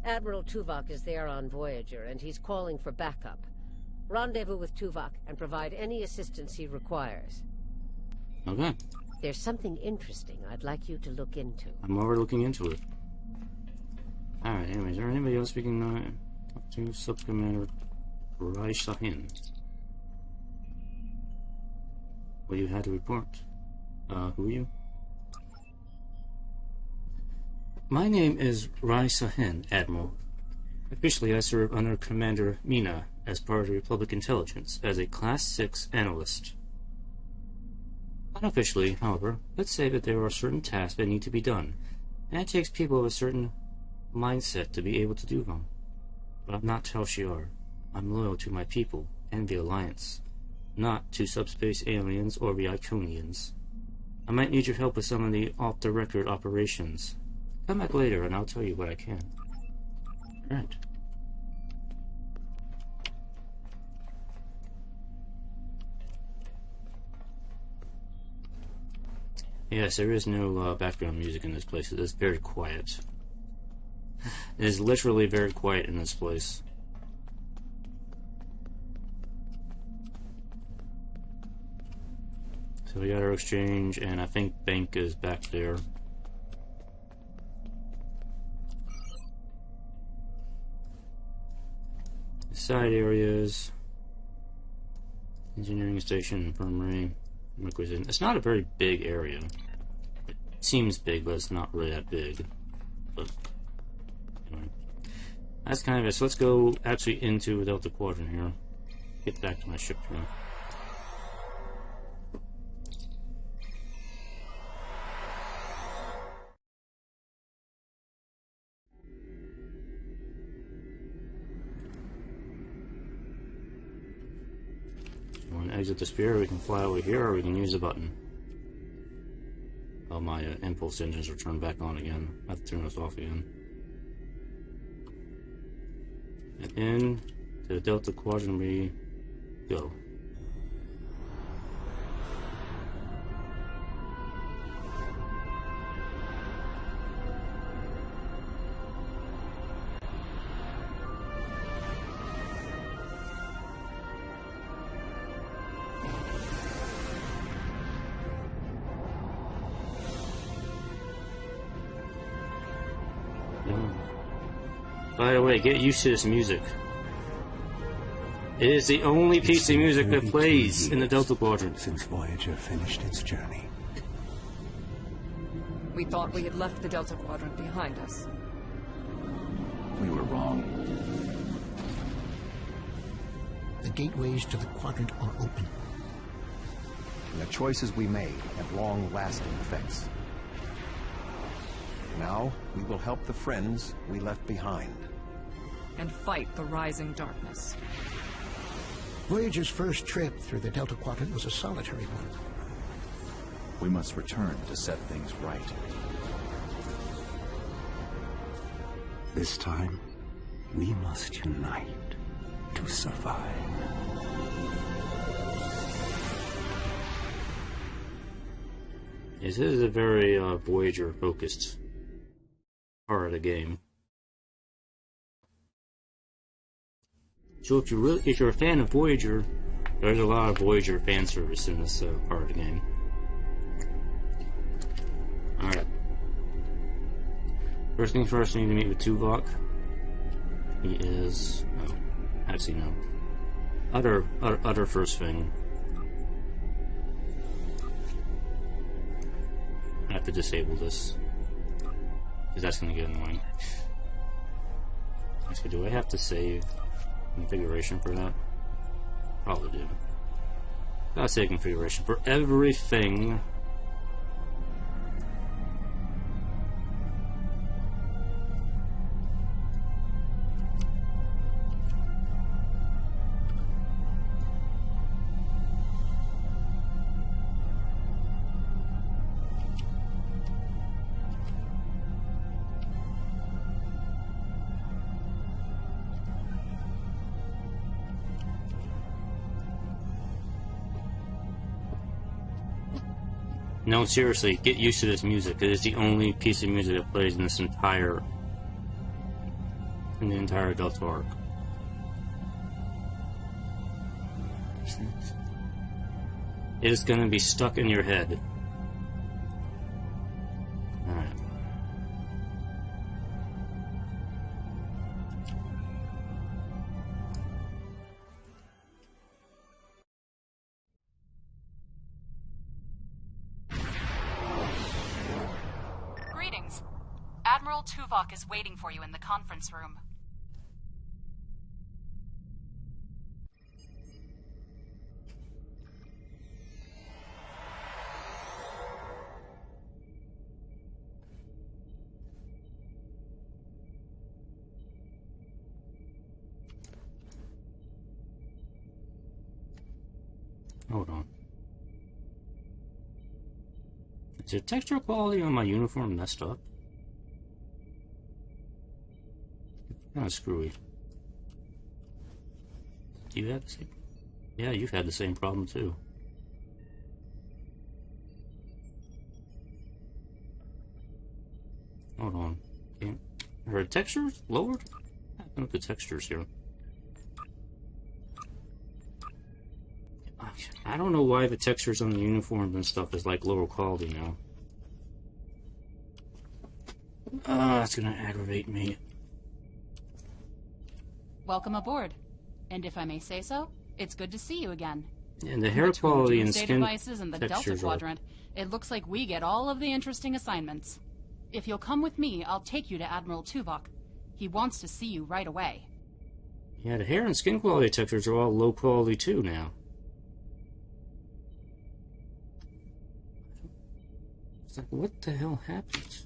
Admiral Tuvok is there on Voyager, and he's calling for backup. Rendezvous with Tuvok and provide any assistance he requires. Okay. There's something interesting I'd like you to look into. I'm already looking into it. Alright, anyways, is there anybody else we can talk to? Sub-Commander Rai Sahin. What do you have to report? Who are you? My name is Rai Sahin, Admiral. Officially, I serve under Commander Mina as part of the Republic Intelligence as a Class 6 analyst. Unofficially, however, let's say that there are certain tasks that need to be done, and it takes people of a certain mindset to be able to do them. But I'm not Tal Shiar. I'm loyal to my people and the Alliance, not to subspace aliens or the Iconians. I might need your help with some of the off-the-record operations. Come back later and I'll tell you what I can. Alright. Yes, there is no background music in this place. It is very quiet. It is literally very quiet in this place. So we got our exchange, and I think bank is back there. Side engineering station, infirmary, requisition. It's not a very big area. It seems big, but it's not really that big. But anyway, that's kind of it. So let's go actually into Delta Quadrant here. Get back to my ship here. Exit the sphere, we can fly over here, or we can use the button. Oh, my impulse engines are turned back on again. I have to turn those off again. And in to the Delta Quadrant we go. By the way, get used to this music. It is the only piece of music that plays in the Delta Quadrant. Since Voyager finished its journey. We thought we had left the Delta Quadrant behind us. We were wrong. The gateways to the quadrant are open. And the choices we made have long-lasting effects. Now, we will help the friends we left behind. And fight the rising darkness. Voyager's first trip through the Delta Quadrant was a solitary one. We must return to set things right. This time, we must unite to survive. Yes, this is a very Voyager-focused part of the game. So if you're a fan of Voyager, there's a lot of Voyager fan service in this part of the game. Alright. First things first, we need to meet with Tuvok. He is... oh, actually no. Other first thing. I have to disable this, because that's going to get annoying. ask you, do I have to save configuration for that? Probably do. Gotta save configuration for everything. No, seriously, get used to this music. It is the only piece of music that plays in the entire Delta arc. It is going to be stuck in your head. Alright. Greetings. Admiral Tuvok is waiting for you in the conference room. Hold on. Is the texture quality on my uniform messed up? Kind of screwy. Do you have the same? Yeah, you've had the same problem too. Hold on. Are the textures lowered? What happened with the textures here? I don't know why the textures on the uniforms and stuff is like lower quality now. That's gonna aggravate me. Welcome aboard. And if I may say so, it's good to see you again. And the hair quality and skin devices and the Delta Quadrant, it looks like we get all of the interesting assignments. If you'll come with me, I'll take you to Admiral Tuvok. He wants to see you right away. Yeah, the hair and skin quality textures are all low quality too now. It's like, what the hell happened?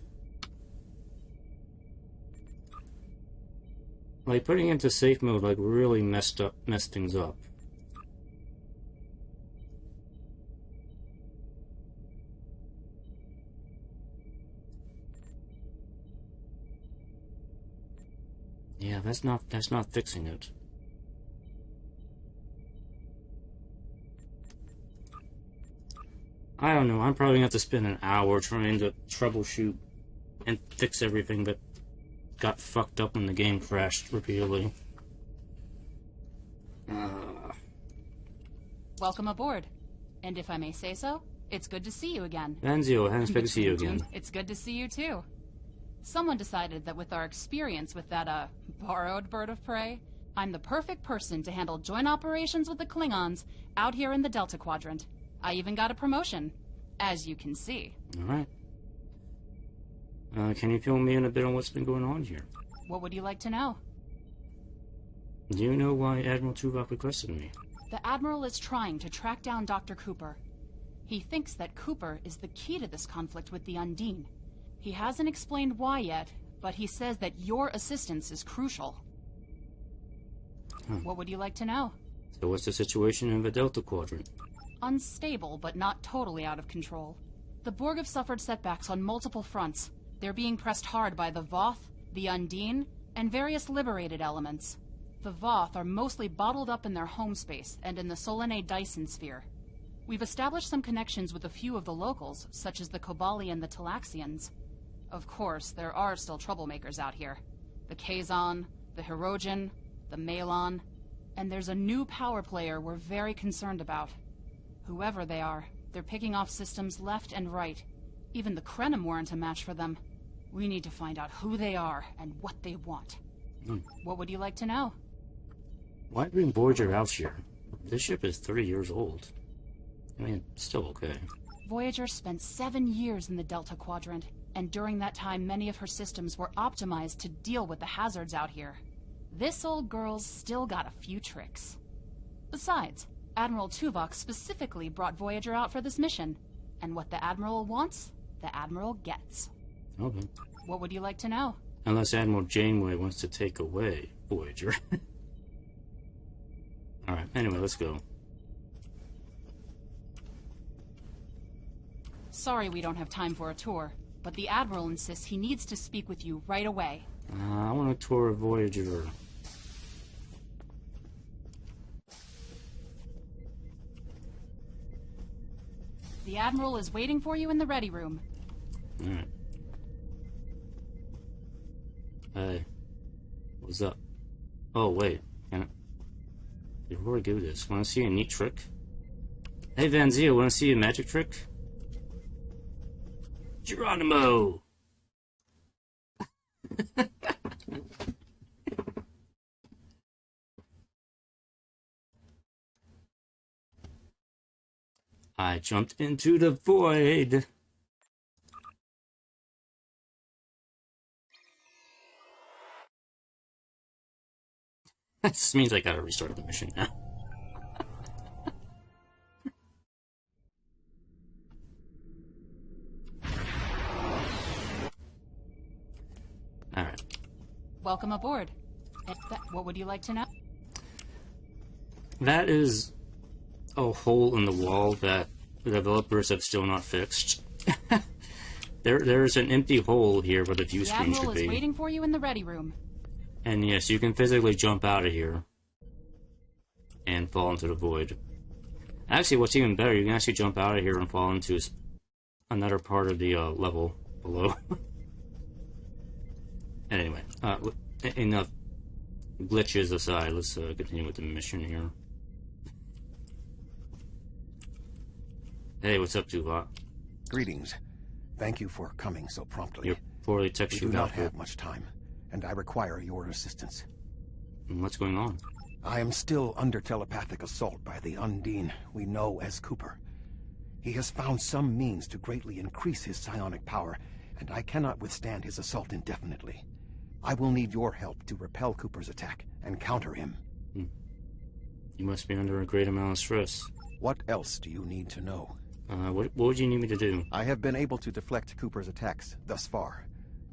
Like, putting into safe mode, like, really messed things up. Yeah, that's not fixing it. I don't know, I'm probably gonna have to spend an hour trying to troubleshoot and fix everything that got fucked up when the game crashed repeatedly. Welcome aboard. And if I may say so, it's good to see you again. Vanzio, I hadn't expected to see you again. It's good to see you too. Someone decided that with our experience with that, borrowed bird of prey, I'm the perfect person to handle joint operations with the Klingons out here in the Delta Quadrant. I even got a promotion, as you can see. Alright. Can you fill me in a bit on what's been going on here? What would you like to know? Do you know why Admiral Tuvok requested me? The Admiral is trying to track down Dr. Cooper. He thinks that Cooper is the key to this conflict with the Undine. He hasn't explained why yet, but he says that your assistance is crucial. What would you like to know? So what's the situation in the Delta Quadrant? Unstable, but not totally out of control. The Borg have suffered setbacks on multiple fronts. They're being pressed hard by the Voth, the Undine, and various liberated elements. The Voth are mostly bottled up in their home space and in the Solanae Dyson Sphere. We've established some connections with a few of the locals, such as the Kobali and the Talaxians. Of course, there are still troublemakers out here. The Kazon, the Hirogen, the Malon, and there's a new power player we're very concerned about. Whoever they are, they're picking off systems left and right. Even the Krenim weren't a match for them. We need to find out who they are and what they want. What would you like to know? Why bring Voyager out here? This ship is 30 years old. I mean, it's still okay. Voyager spent 7 years in the Delta Quadrant, and during that time many of her systems were optimized to deal with the hazards out here. This old girl's still got a few tricks. Besides, Admiral Tuvok specifically brought Voyager out for this mission. And what the Admiral wants, the Admiral gets. Okay. What would you like to know? Unless Admiral Janeway wants to take away Voyager. Alright, anyway, let's go. Sorry we don't have time for a tour, but the Admiral insists he needs to speak with you right away. I want a tour of Voyager. The Admiral is waiting for you in the ready room. Alright. Hey. What's up? Oh, wait. Can I... Before we do this, wanna see a neat trick? Hey, Van Zia, wanna see a magic trick? Geronimo! I jumped into the void. That just means I gotta restart the mission now. Alright. Welcome aboard. What would you like to know? That is a hole in the wall that the developers have still not fixed. There's an empty hole here where the view screen should be. The Admiral is waiting for you in the ready room. And yes, you can physically jump out of here and fall into the void. Actually, what's even better, you can actually jump out of here and fall into another part of the level below. Anyway, enough glitches aside, let's continue with the mission here. Hey, what's up, Tuvok? Greetings. Thank you for coming so promptly. You're poorly textured. We do not have much time, and I require your assistance. What's going on? I am still under telepathic assault by the Undine we know as Cooper. He has found some means to greatly increase his psionic power, and I cannot withstand his assault indefinitely. I will need your help to repel Cooper's attack and counter him. You must be under a great amount of stress. What else do you need to know? What would you need me to do? I have been able to deflect Cooper's attacks thus far,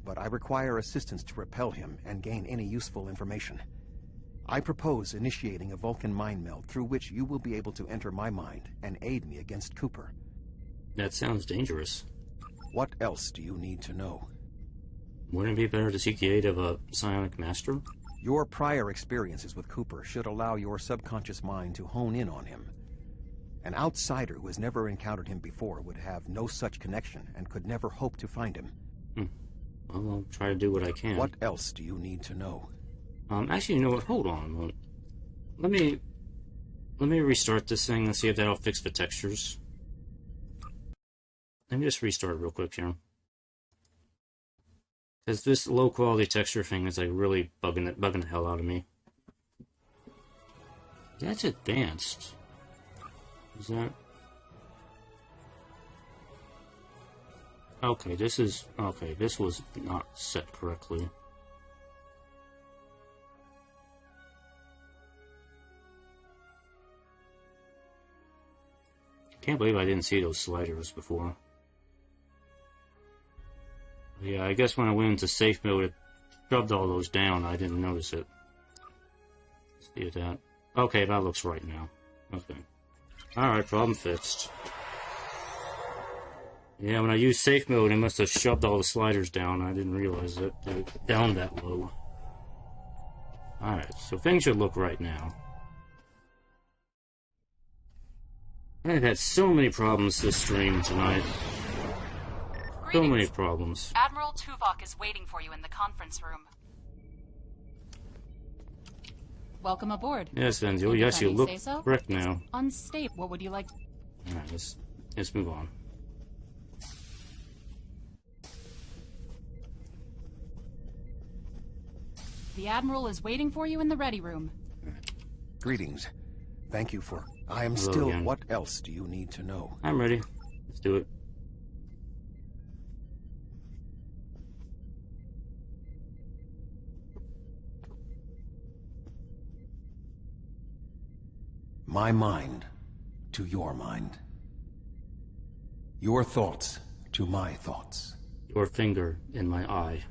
but I require assistance to repel him and gain any useful information. I propose initiating a Vulcan mind meld through which you will be able to enter my mind and aid me against Cooper. That sounds dangerous. What else do you need to know? Wouldn't it be better to seek the aid of a psionic master? Your prior experiences with Cooper should allow your subconscious mind to hone in on him. An outsider who has never encountered him before would have no such connection and could never hope to find him. Well, I'll try to do what I can. What else do you need to know? Actually, you know what? Hold on. Let me restart this thing and see if that'll fix the textures. Let me just restart real quick here. Because this low quality texture thing is like really bugging the hell out of me. That's advanced. Is that... Okay, this was not set correctly. Can't believe I didn't see those sliders before. Yeah, I guess when I went into safe mode, it shoved all those down. I didn't notice it. See that? Okay, that looks right now. Okay. Alright, problem fixed. Yeah, when I used safe mode, it must have shoved all the sliders down. I didn't realize it. They're down that low. Alright, so things should look right now. I've had so many problems this stream tonight. So many problems. Admiral Tuvok is waiting for you in the conference room. Welcome aboard. Yes, Enzo. Yes, you look correct now. Unstable. What would you like? Alright, let's move on. The Admiral is waiting for you in the ready room. Greetings. Thank you for... I am Hello still... again. What else do you need to know? I'm ready. Let's do it. my mind to your mind. Your thoughts to my thoughts. Your finger in my eye.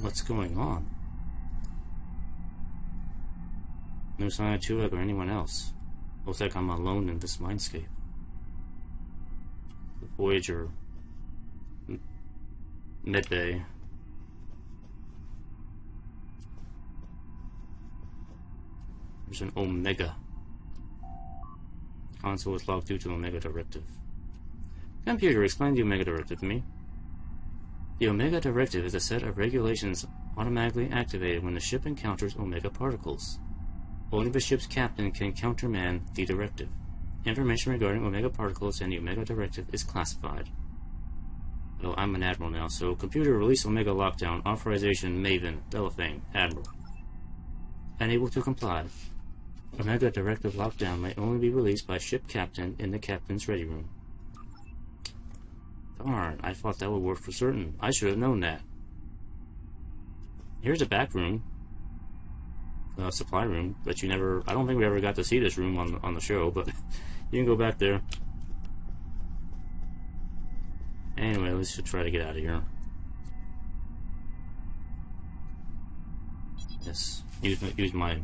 What's going on? No sign of Tuvok or anyone else. Looks like I'm alone in this mindscape. The Voyager. Midday. There's an Omega. Console is locked due to Omega Directive. Computer, explain the Omega Directive to me. The Omega Directive is a set of regulations automatically activated when the ship encounters Omega particles. Only the ship's captain can countermand the directive. Information regarding Omega particles and the Omega Directive is classified. Well, I'm an Admiral now, so computer release Omega Lockdown, authorization Maven, Delafane, Admiral. Unable to comply. Omega Directive Lockdown may only be released by ship captain in the captain's ready room. Darn, I thought that would work for certain. I should have known that. Here's a back room. Supply room, but you never... I don't think we ever got to see this room on the show, but you can go back there. Anyway, let's just try to get out of here. Yes, use my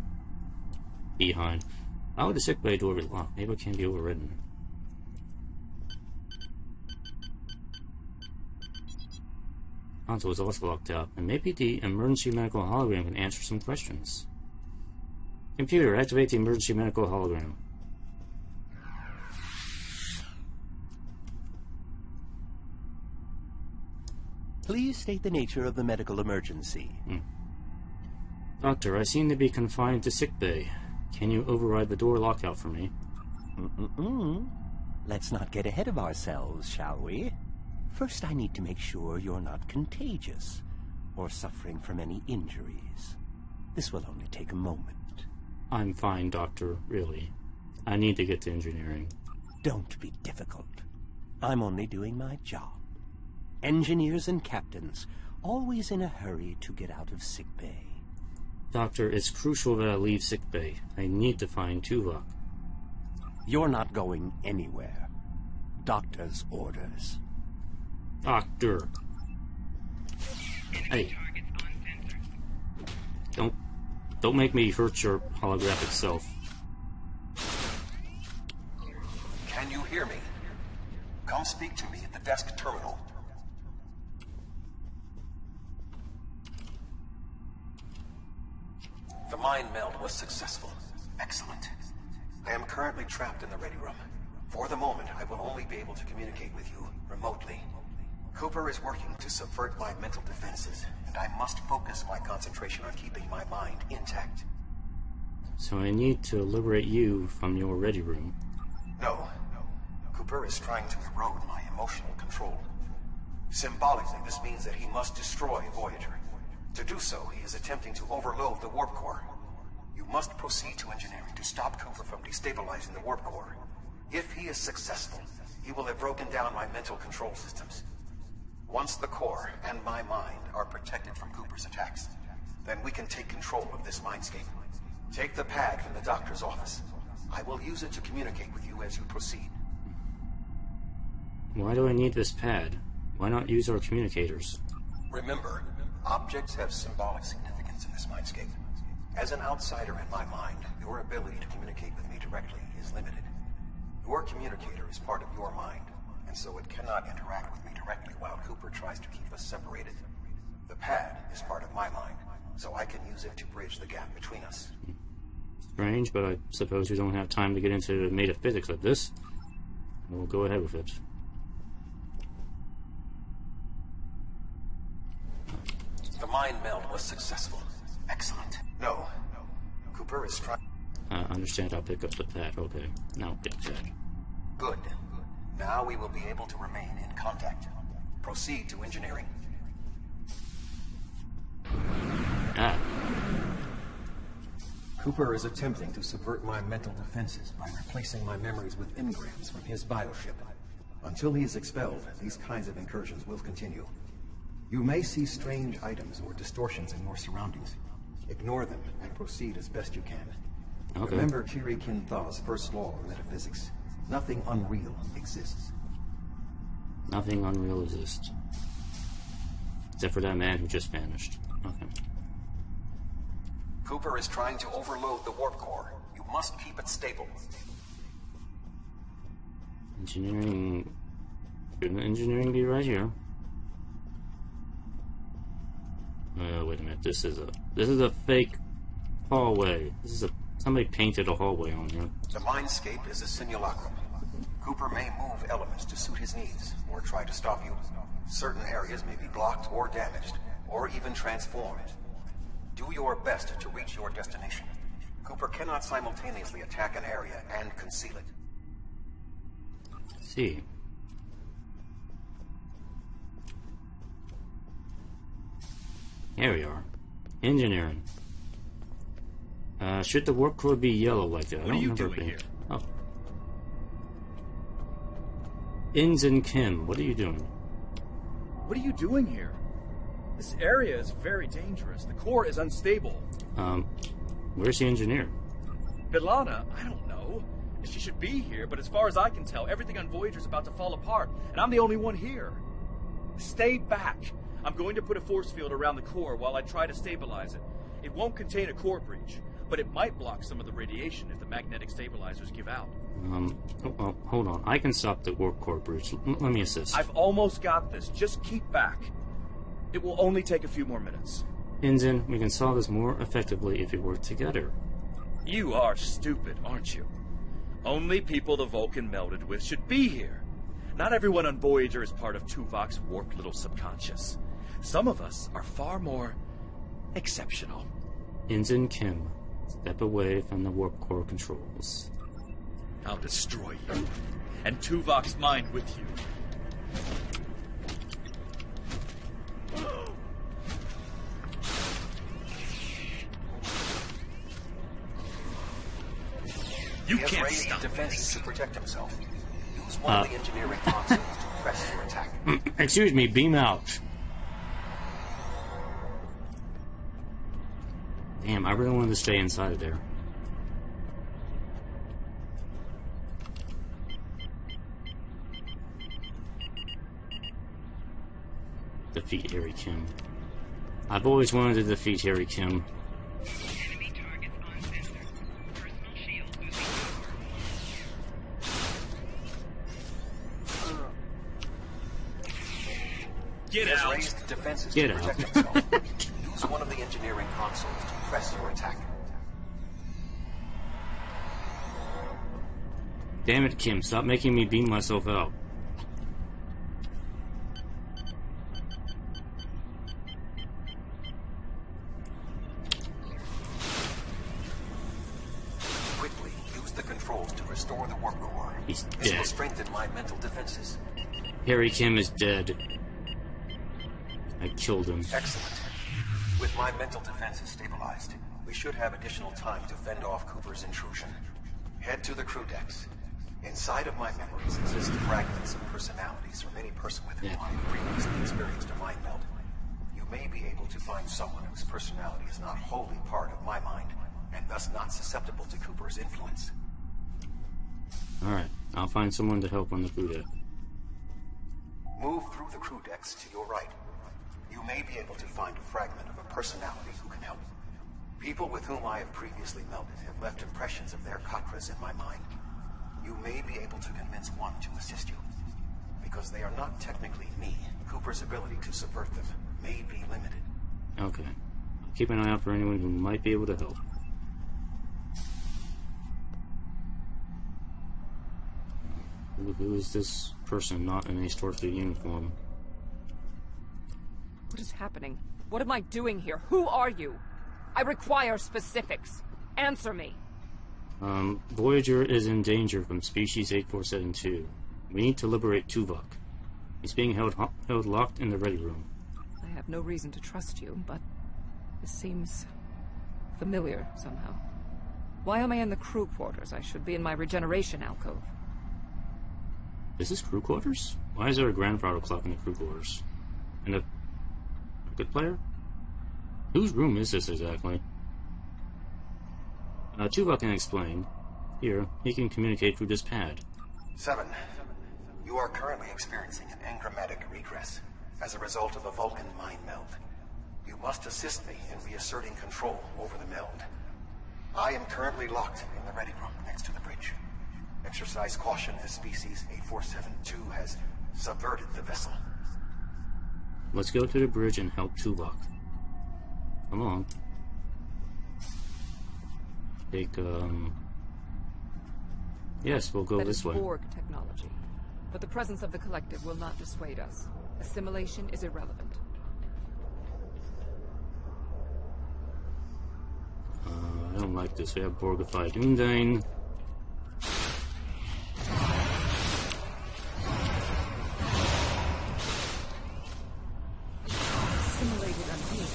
behind. How would the sickbay door be locked? Maybe it can be overridden. Console is also locked out, and maybe the emergency medical hologram can answer some questions. Computer, activate the emergency medical hologram. Please state the nature of the medical emergency. Doctor, I seem to be confined to sickbay. Can you override the door lockout for me? Let's not get ahead of ourselves, shall we? First, I need to make sure you're not contagious or suffering from any injuries. This will only take a moment. I'm fine, Doctor, really. I need to get to engineering. Don't be difficult. I'm only doing my job. Engineers and captains, always in a hurry to get out of sickbay. Doctor, it's crucial that I leave sickbay. I need to find Tuvok. You're not going anywhere. Doctor's orders. Doctor. Hey. Don't make me hurt your holographic self. Can you hear me? Come speak to me at the desk terminal. The mind meld was successful. Excellent. I am currently trapped in the ready room. For the moment, I will only be able to communicate with you remotely. Cooper is working to subvert my mental defenses, and I must focus my concentration on keeping my mind intact. So I need to liberate you from your ready room. No. Cooper is trying to erode my emotional control. Symbolically, this means that he must destroy Voyager. To do so, he is attempting to overload the warp core. You must proceed to engineering to stop Cooper from destabilizing the warp core. If he is successful, he will have broken down my mental control systems. Once the core and my mind are protected from Cooper's attacks, then we can take control of this mindscape. Take the pad from the doctor's office. I will use it to communicate with you as you proceed. Why do I need this pad? Why not use our communicators? Remember, objects have symbolic significance in this mindscape. As an outsider in my mind, your ability to communicate with me directly is limited. Your communicator is part of your mind, and so it cannot interact with me directly while Cooper tries to keep us separated. The pad is part of my mind, so I can use it to bridge the gap between us. Strange, but I suppose we don't have time to get into metaphysics of this. We'll go ahead with it. The mind meld was successful. Excellent. No. Cooper is trying... Understand, I'll pick up the pad. Okay, now pick the pad. Good. Now we will be able to remain in contact. Proceed to engineering. Ah. Cooper is attempting to subvert my mental defenses by replacing my memories with engrams from his bioship. Until he is expelled, these kinds of incursions will continue. You may see strange items or distortions in your surroundings. Ignore them and proceed as best you can. Okay. Remember Kiri Kin Thaw's first law of metaphysics. Nothing unreal exists. Nothing unreal exists. Except for that man who just vanished. Okay. Cooper is trying to overload the warp core. You must keep it stable. Engineering... Shouldn't engineering be right here? Wait a minute. This is a fake hallway. Somebody painted a hallway on here. The Mindscape is a simulacrum. Cooper may move elements to suit his needs, or try to stop you. Certain areas may be blocked or damaged, or even transformed. Do your best to reach your destination. Cooper cannot simultaneously attack an area and conceal it. Let's see. Here we are. Engineering. Should the warp core be yellow like that? What are you doing here? Oh. Ensign Kim, what are you doing? What are you doing here? This area is very dangerous. The core is unstable. Where's the engineer? B'Elanna, I don't know. She should be here, but as far as I can tell, everything on Voyager is about to fall apart, and I'm the only one here. Stay back. I'm going to put a force field around the core while I try to stabilize it. It won't contain a core breach, but it might block some of the radiation if the magnetic stabilizers give out. Hold on. I can stop the warp core breach. Let me assist. I've almost got this. Just keep back. It will only take a few more minutes. Ensign, we can solve this more effectively if we work together. You are stupid, aren't you? Only people the Vulcan melded with should be here. Not everyone on Voyager is part of Tuvok's warped little subconscious. Some of us are far more exceptional. Ensign Kim, step away from the warp core controls. I'll destroy you, and Tuvok's mind with you. You can't raised stop defenses to protect himself. Use one of the engineering consoles to press your attack. Excuse me, beam out. Damn, I really wanted to stay inside of there. Defeat Harry Kim. I've always wanted to defeat Harry Kim. Get out! Raised defenses Get to out. protect himself. Use one of the engineering consoles to press your attack. Damn it, Kim, stop making me beam myself out. Quickly, use the controls to restore the warp core. He's This will dead. strengthen my mental defenses. Harry Kim is dead. I killed him. Excellent. With my mental defenses stabilized, we should have additional time to fend off Cooper's intrusion. Head to the crew decks. Inside of my memories exist fragments of personalities from any person with whom I previously experienced a mind meld. You may be able to find someone whose personality is not wholly part of my mind, and thus not susceptible to Cooper's influence. Alright, I'll find someone to help on the crew deck. Move through the crew decks to your right. You may be able to find a fragment of a personality who can help. People with whom I have previously melded have left impressions of their Katras in my mind. You may be able to convince one to assist you. Because they are not technically me, Cooper's ability to subvert them may be limited. Okay. Keep an eye out for anyone who might be able to help. Who is this person not in a Starfleet uniform? What is happening? What am I doing here? Who are you? I require specifics. Answer me. Voyager is in danger from species 8472. We need to liberate Tuvok. He's being held locked in the ready room. I have no reason to trust you, but This seems familiar somehow. Why am I in the crew quarters? I should be in my regeneration alcove. Is this crew quarters? Why is there a grandfather clock in the crew quarters? And a good player? Whose room is this exactly? Tuvok can explain. Here, he can communicate through this pad. 7. You are currently experiencing an engrammatic regress as a result of a Vulcan mind meld. You must assist me in reasserting control over the meld. I am currently locked in the ready room next to the bridge. Exercise caution as species 8472 has subverted the vessel. Let's go to the bridge and help Tuvok. Come on. Take, Yes, we'll go this way. That is Borg technology. But the presence of the Collective will not dissuade us. Assimilation is irrelevant. I don't like this. We have Borgified Undine. Assimilated Undine.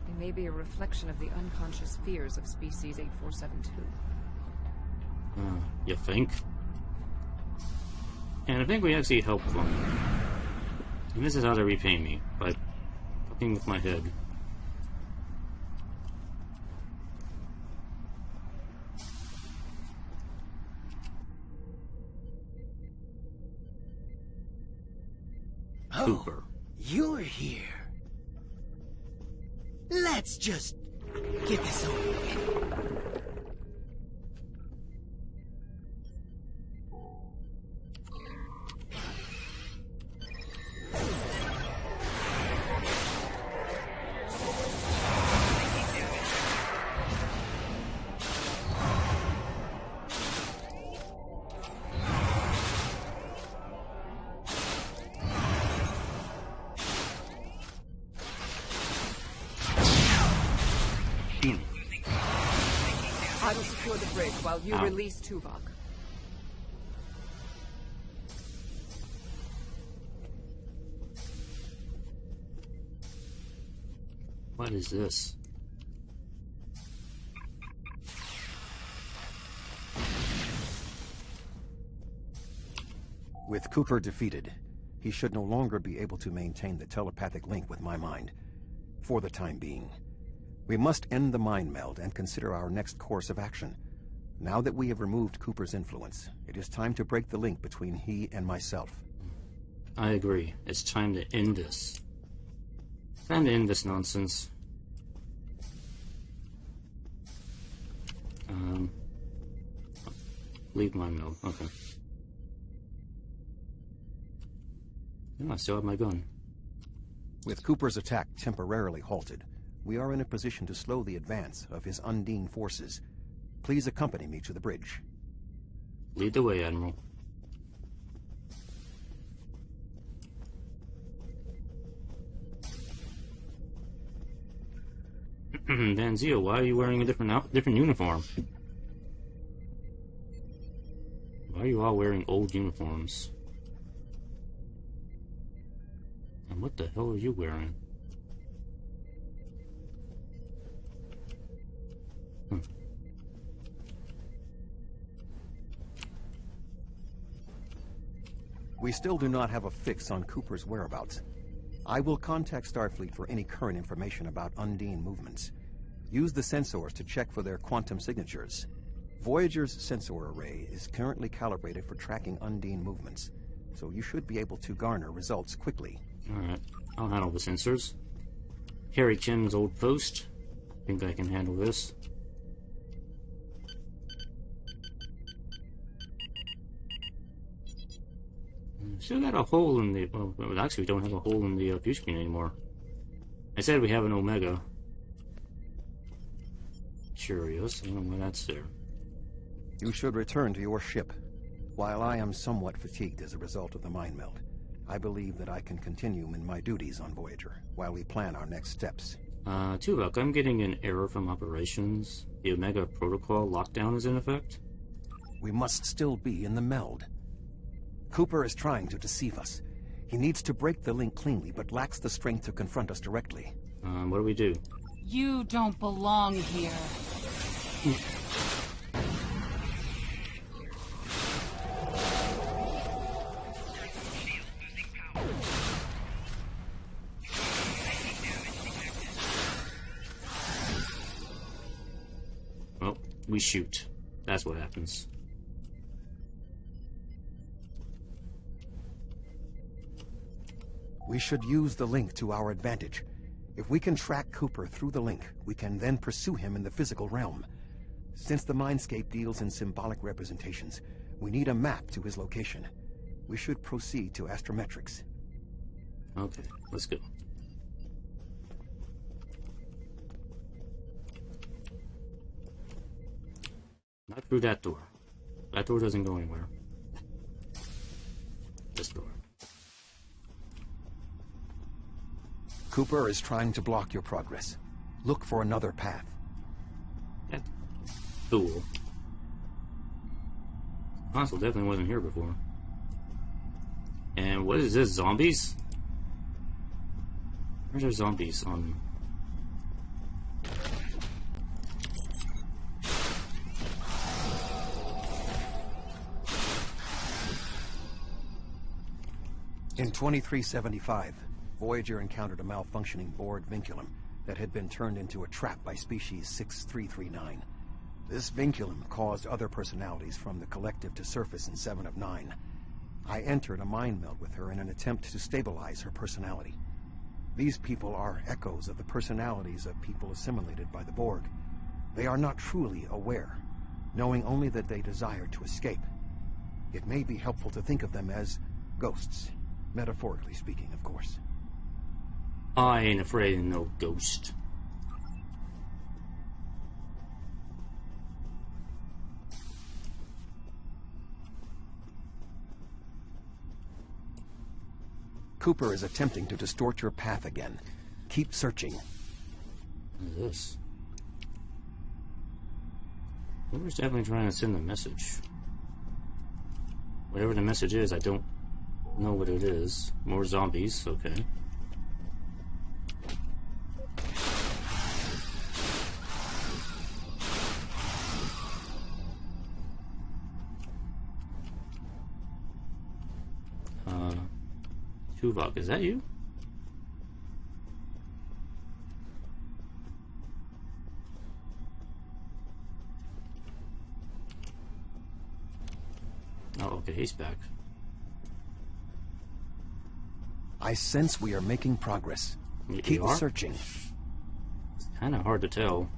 They may be a reflection of the unconscious fears of species 8472. You think? And I think we actually helped them. And this is how they repay me, by fucking with my head. Oh, Cooper. You're here. Let's just get this over with. I will secure the bridge while you release Tuvok. What is this? With Cooper defeated, he should no longer be able to maintain the telepathic link with my mind. For the time being. We must end the mind meld and consider our next course of action. Now that we have removed Cooper's influence, it is time to break the link between he and myself. I agree. It's time to end this. Time to end this nonsense. Leave mind meld. Okay. Oh, I still have my gun. With Cooper's attack temporarily halted, we are in a position to slow the advance of his Undine forces. Please accompany me to the bridge. Lead the way, Admiral. Vanzio, why are you wearing a different uniform? Why are you all wearing old uniforms? And what the hell are you wearing? We still do not have a fix on Cooper's whereabouts. I will contact Starfleet for any current information about Undine movements. Use the sensors to check for their quantum signatures. Voyager's sensor array is currently calibrated for tracking Undine movements, so you should be able to garner results quickly. Alright, I'll handle the sensors. Harry Kim's old post. Think I can handle this. Still got a hole in the... Well, actually, we don't have a hole in the view screen anymore. I said we have an Omega. Curious. I don't know why that's there. You should return to your ship. While I am somewhat fatigued as a result of the mind meld, I believe that I can continue in my duties on Voyager while we plan our next steps. Tuvok, I'm getting an error from operations. The Omega Protocol lockdown is in effect? We must still be in the meld. Cooper is trying to deceive us. He needs to break the link cleanly, but lacks the strength to confront us directly. What do we do? You don't belong here. Well, we shoot. That's what happens. We should use the link to our advantage. If we can track Cooper through the link, we can then pursue him in the physical realm. Since the Mindscape deals in symbolic representations, we need a map to his location. We should proceed to astrometrics. Okay, let's go. Not through that door. That door doesn't go anywhere. This door. Cooper is trying to block your progress. Look for another path. That fool. Console definitely wasn't here before. And what is this? Zombies? Where's our zombies on? In 2375, Voyager encountered a malfunctioning board vinculum that had been turned into a trap by species 6339. This vinculum caused other personalities from the collective to surface in 7 of 9. I entered a mind meld with her in an attempt to stabilize her personality. These people are echoes of the personalities of people assimilated by the Borg. They are not truly aware, knowing only that they desire to escape. It may be helpful to think of them as ghosts, metaphorically speaking, of course. I ain't afraid of no ghost. Cooper is attempting to distort your path again. Keep searching. What is this? Cooper's definitely trying to send a message. Whatever the message is, I don't know what it is. More zombies, okay. Tuvok, is that you? Oh, okay, he's back. I sense we are making progress. Keep searching. It's kind of hard to tell.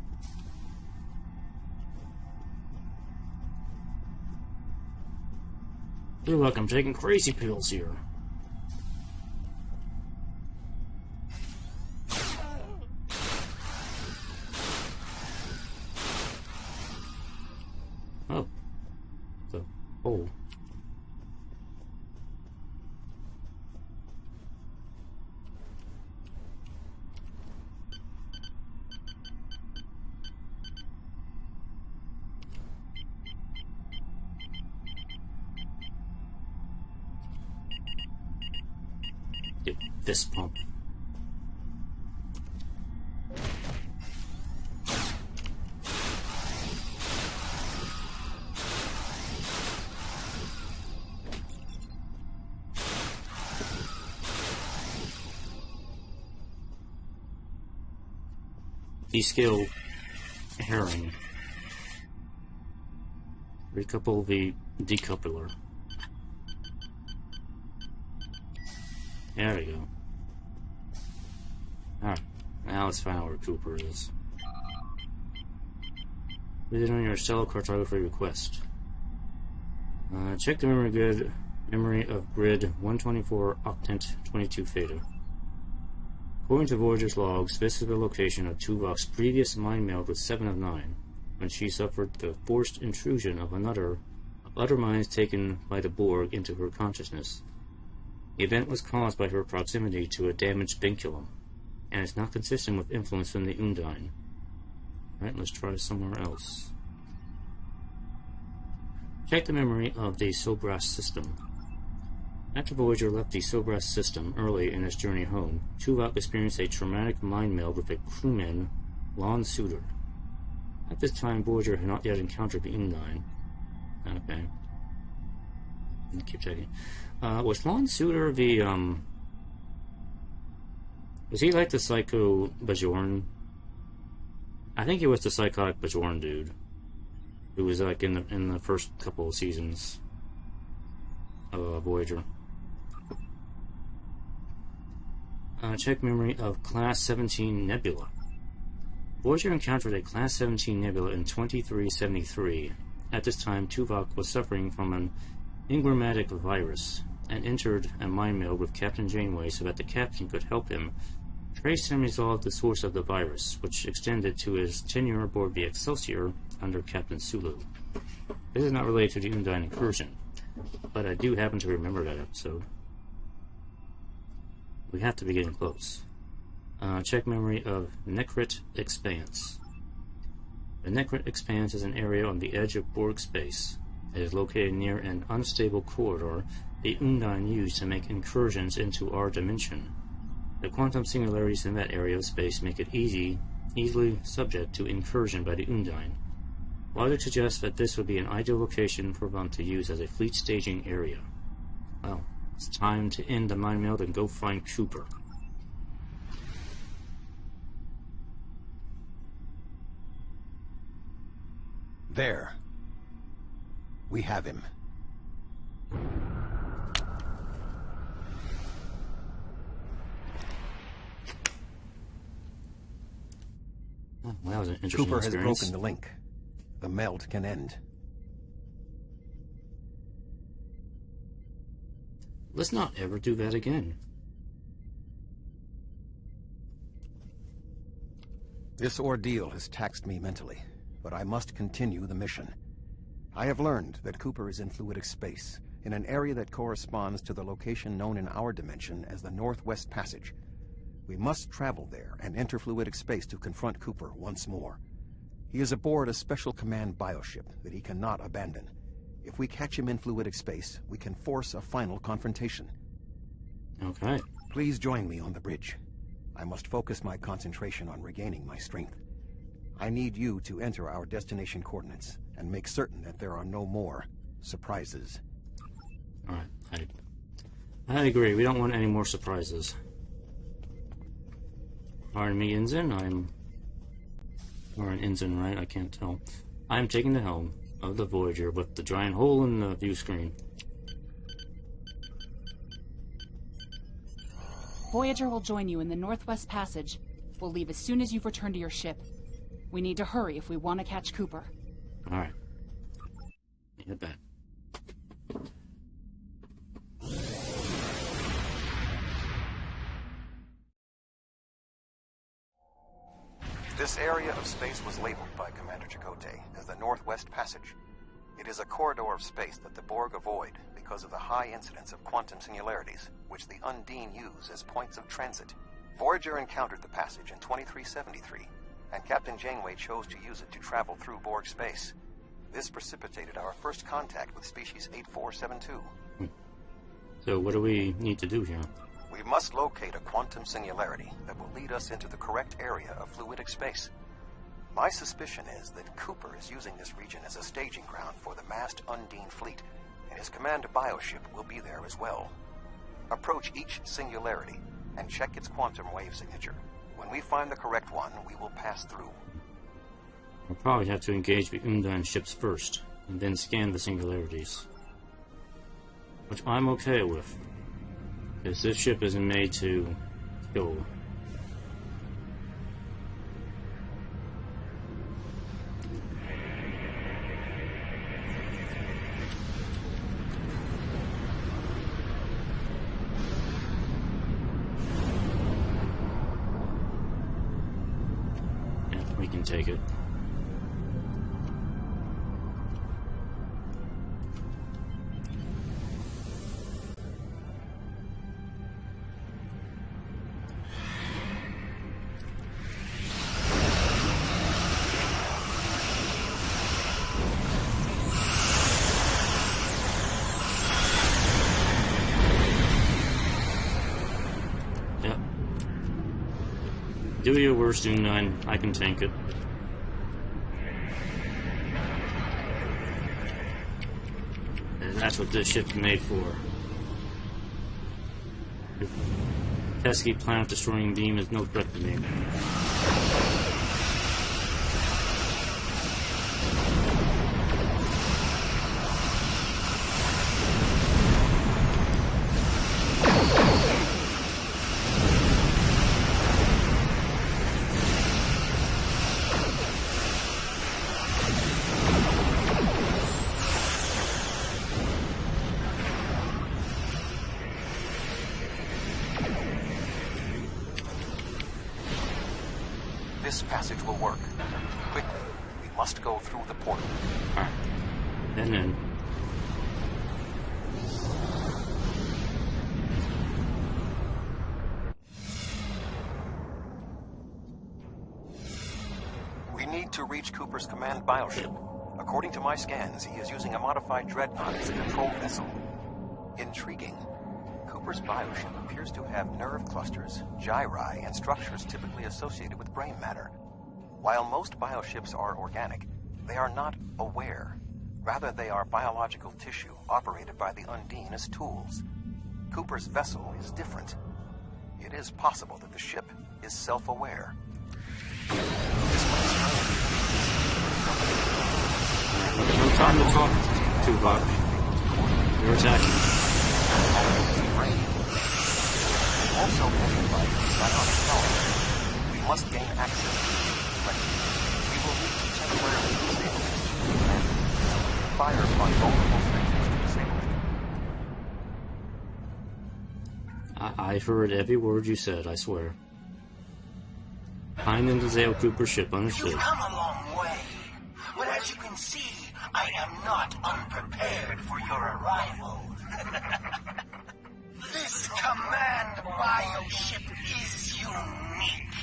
Feel like I'm taking crazy pills here. Oh. The hole. Get fist pump. Descale herring. Recouple the decoupler. There we go. Alright, now let's find out where Cooper is. Read it on your stellar cartography request. Check the memory of grid 124 octant 22 theta. According to Voyager's logs, this is the location of Tuvok's previous mind meld with 7 of 9, when she suffered the forced intrusion of other minds taken by the Borg into her consciousness. The event was caused by her proximity to a damaged vinculum, and is not consistent with influence from the Undine. Alright, let's try somewhere else. Check the memory of the Sobras system. After Voyager left the Sobras system early in its journey home, Tuvok experienced a traumatic mind meld with a crewman Lon Suitor. At this time, Voyager had not yet encountered the Undine. Okay. Keep checking. Was Lon Suitor the, was he like the Psycho Bajoran? I think he was the psychotic Bajoran dude. Who was like in the first couple of seasons of Voyager. Check memory of Class 17 Nebula. Voyager encountered a Class 17 Nebula in 2373. At this time, Tuvok was suffering from an engrammatic virus and entered a mind meld with Captain Janeway so that the captain could help him trace and resolve the source of the virus, which extended to his tenure aboard the Excelsior under Captain Sulu. This is not related to the Undine incursion, but I do happen to remember that episode. We have to be getting close. Check memory of Nekrit Expanse. The Nekrit Expanse is an area on the edge of Borg space. It is located near an unstable corridor the Undine used to make incursions into our dimension. The quantum singularities in that area of space make it easily subject to incursion by the Undine. Logic suggests that this would be an ideal location for them to use as a fleet staging area. Well, it's time to end the mind meld and go find Cooper. There. We have him. Oh, well, that was an interesting Cooper experience. has broken the link. The meld can end. Let's not ever do that again. This ordeal has taxed me mentally, but I must continue the mission. I have learned that Cooper is in fluidic space, in an area that corresponds to the location known in our dimension as the Northwest Passage. We must travel there and enter fluidic space to confront Cooper once more. He is aboard a special command bioship that he cannot abandon. If we catch him in fluidic space, we can force a final confrontation. Okay. Please join me on the bridge. I must focus my concentration on regaining my strength. I need you to enter our destination coordinates and make certain that there are no more surprises. Alright, I agree. We don't want any more surprises. Pardon me, Ensign. Or an ensign, right? I can't tell. I'm taking the helm of the Voyager with the giant hole in the view screen. Voyager will join you in the Northwest Passage. We'll leave as soon as you've returned to your ship. We need to hurry if we want to catch Cooper. Alright. Head back. This area of space was labeled by Commander Chakotay as the Northwest Passage. It is a corridor of space that the Borg avoid because of the high incidence of quantum singularities, which the Undine use as points of transit. Voyager encountered the passage in 2373, and Captain Janeway chose to use it to travel through Borg space. This precipitated our first contact with species 8472. So what do we need to do here? We must locate a quantum singularity that will lead us into the correct area of fluidic space. My suspicion is that Cooper is using this region as a staging ground for the massed Undine fleet, and his command bioship will be there as well. Approach each singularity and check its quantum wave signature. When we find the correct one, we will pass through. We'll probably have to engage the Undine ships first, and then scan the singularities. Which I'm okay with, because this ship isn't made to kill. Yeah, we can take it. Do your worst, Doom 9. I can tank it. And that's what this ship's made for. The pesky planet-destroying beam is no threat to me. This passage will work. Quickly, we must go through the portal. Alright. And then... We need to reach Cooper's command bioship. According to my scans, he is using a modified dreadnought as a control vessel. Intriguing. Cooper's bioship appears to have nerve clusters, gyri, and structures typically associated with brain matter. While most bioships are organic, they are not aware. Rather, they are biological tissue operated by the Undine as tools. Cooper's vessel is different. It is possible that the ship is self-aware. No time to talk too much. You're attacking. Also measured by psionic power. We must gain access to the Plently. We will need to temporarily disable it and fire upon vulnerable sections to disable it. I heard every word you said, I swear. Find and disable Cooper's ship, understood. You've come a long way, but as you can see, I am not unprepared for your arrival. This command bioship is unique.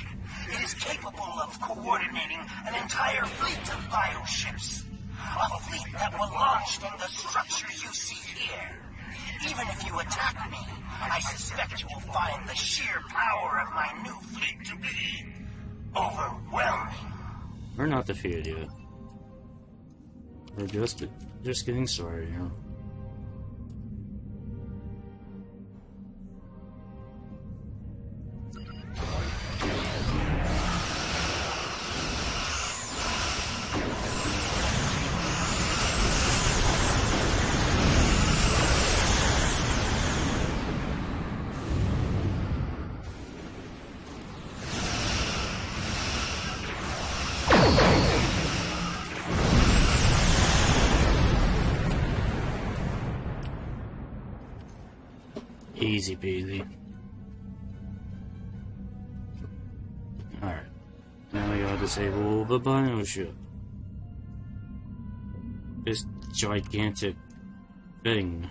It is capable of coordinating an entire fleet of bioships. A fleet that will launch from the structures you see here. Even if you attack me, I suspect you will find the sheer power of my new fleet to be overwhelming. We're not defeated yet. We're just getting started, you know. Easy peasy. Alright. Now we gotta disable the bioship. This gigantic thing.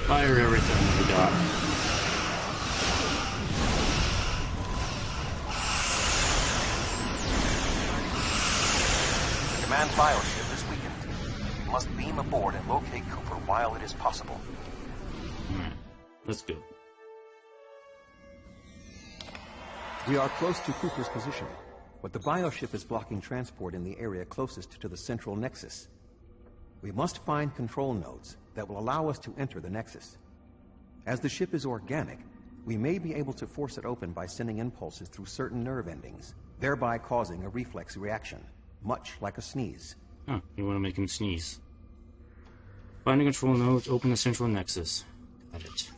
Fire everything we got. Command bioship is weakened. We must beam aboard and locate Cooper while it is possible. Alright, let's go. We are close to Cooper's position, but the bioship is blocking transport in the area closest to the central nexus. We must find control nodes that will allow us to enter the nexus. As the ship is organic, we may be able to force it open by sending impulses through certain nerve endings, thereby causing a reflex reaction, much like a sneeze. Huh, you want to make him sneeze. Find the control nodes, open the central nexus. Got it.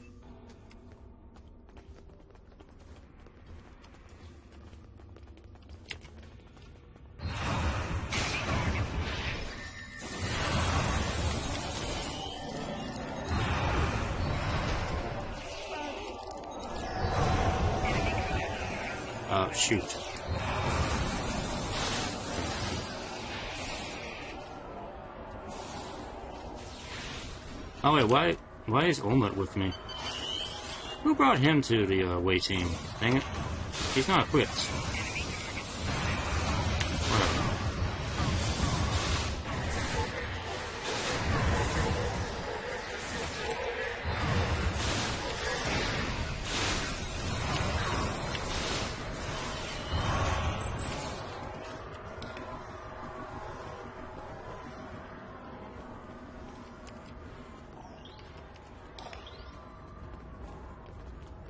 Shoot. Oh wait, why Why is Olmut with me? Who brought him to the away team? Dang it. He's not equipped. Whatever.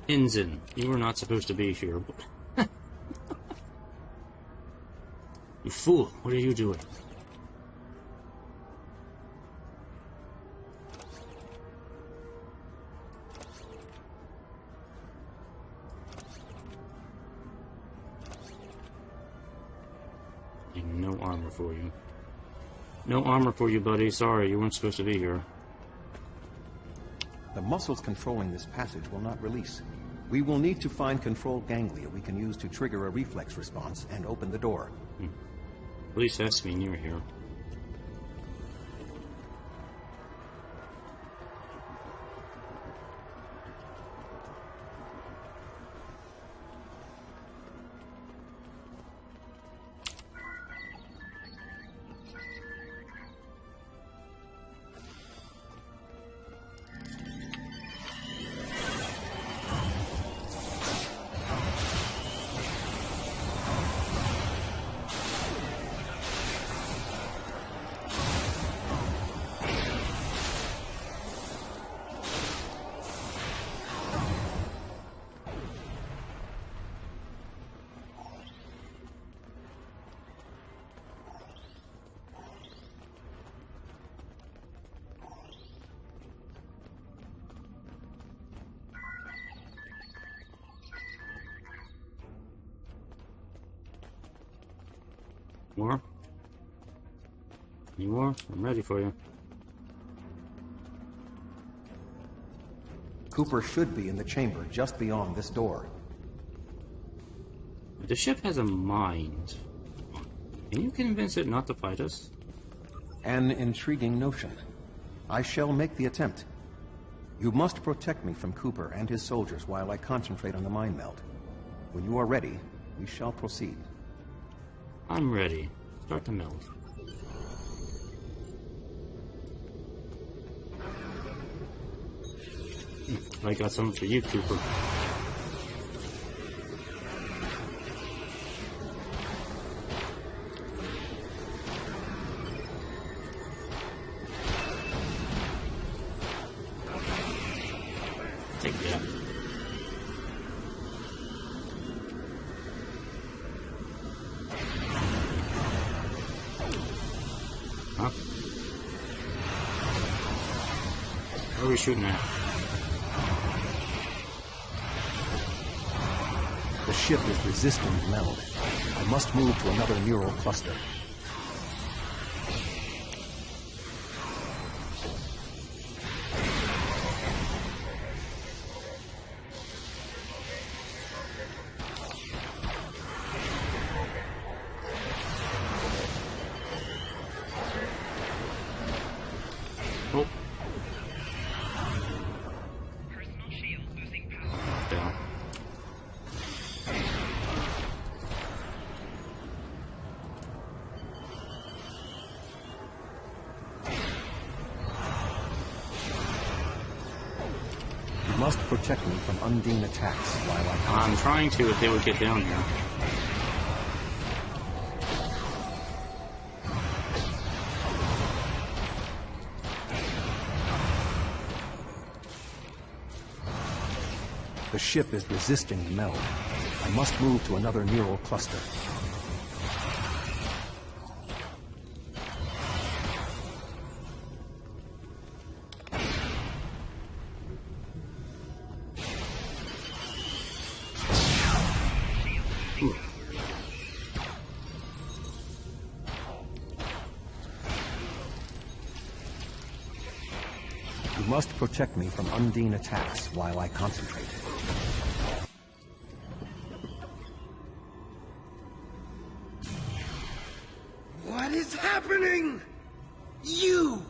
Ensign, you were not supposed to be here, but... You fool, what are you doing? No armor for you. No armor for you, buddy. Sorry, you weren't supposed to be here. The muscles controlling this passage will not release. We will need to find control ganglia we can use to trigger a reflex response and open the door. At least that's me near here. More? Any more? I'm ready for you. Cooper should be in the chamber just beyond this door. The ship has a mind. Can you convince it not to fight us? An intriguing notion. I shall make the attempt. You must protect me from Cooper and his soldiers while I concentrate on the mind meld. When you are ready, we shall proceed. I'm ready. Start to meld. I got something for you, Cooper. Take that. Huh? Where are we shooting at? The ship is resisting meld. I must move to another neural cluster. Oh. Down. You must protect me from Undine attacks while I'm trying to if they would get down here. The ship is resisting the meld. I must move to another neural cluster. You must protect me from Undine attacks while I concentrate. What is happening? You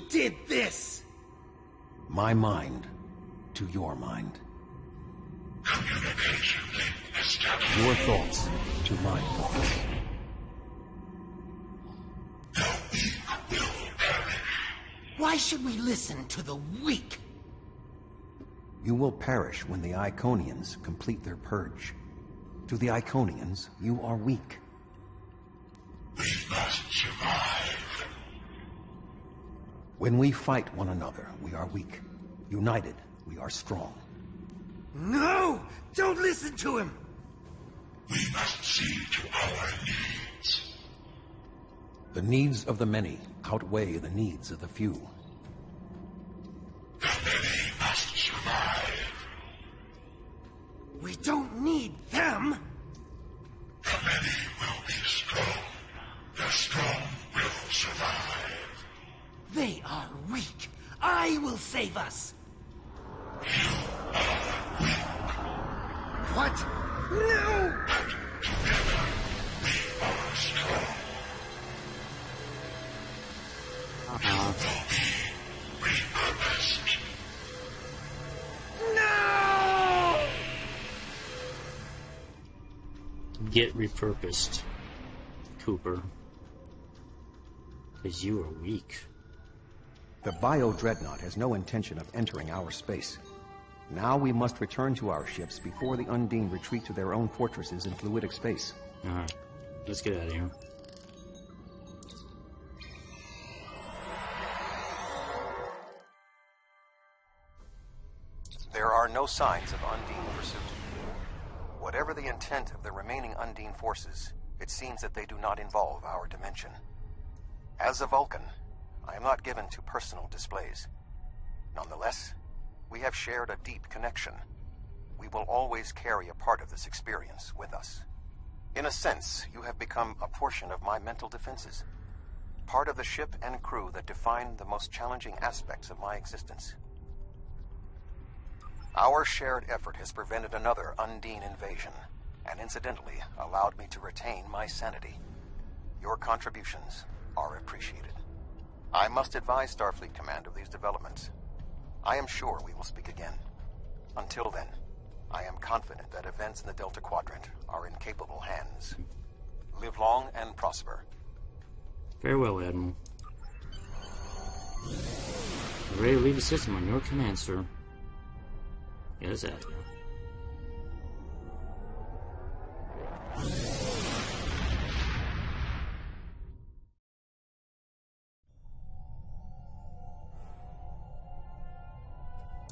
did this! My mind to your mind. Communication link established. Your thoughts to my thoughts. The weak will perish. Why should we listen to the weak? You will perish when the Iconians complete their purge. To the Iconians, you are weak. We must survive. When we fight one another, we are weak. United, we are strong. No! Don't listen to him! We must see to our needs. The needs of the many outweigh the needs of the few. The many must survive. We don't need them! The many will be strong. The strong will survive. They are weak. I will save us. You are weak. What? No! But together we are strong. You will be repurposed. No! Get repurposed, Cooper. Because you are weak. The Bio-Dreadnought has no intention of entering our space. Now we must return to our ships before the Undine retreat to their own fortresses in fluidic space. Alright, let's get out of here. There are no signs of Undine pursuit. Whatever the intent of the remaining Undine forces, it seems that they do not involve our dimension. As a Vulcan, I am not given to personal displays. Nonetheless, we have shared a deep connection. We will always carry a part of this experience with us. In a sense, you have become a portion of my mental defenses. Part of the ship and crew that define the most challenging aspects of my existence. Our shared effort has prevented another Undine invasion, and incidentally allowed me to retain my sanity. Your contributions are appreciated. I must advise Starfleet Command of these developments. I am sure we will speak again. Until then, I am confident that events in the Delta Quadrant are in capable hands. Live long and prosper. Farewell, Admiral. Ready to leave the system on your command, sir. Yes, Admiral.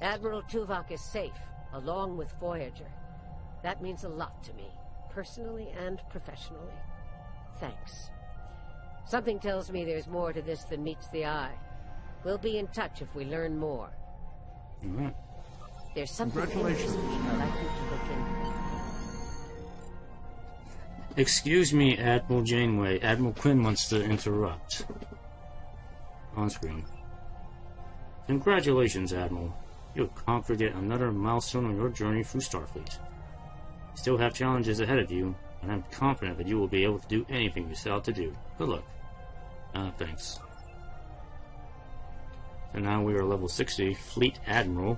Admiral Tuvok is safe, along with Voyager. That means a lot to me, personally and professionally. Thanks. Something tells me there's more to this than meets the eye. We'll be in touch if we learn more. Alright. There's something interesting I'd like you to look into. Excuse me, Admiral Janeway. Admiral Quinn wants to interrupt. On screen. Congratulations, Admiral. You have conquered yet another milestone on your journey through Starfleet. You still have challenges ahead of you, and I'm confident that you will be able to do anything you set out to do. Good luck. Thanks. And now we are level 60, Fleet Admiral.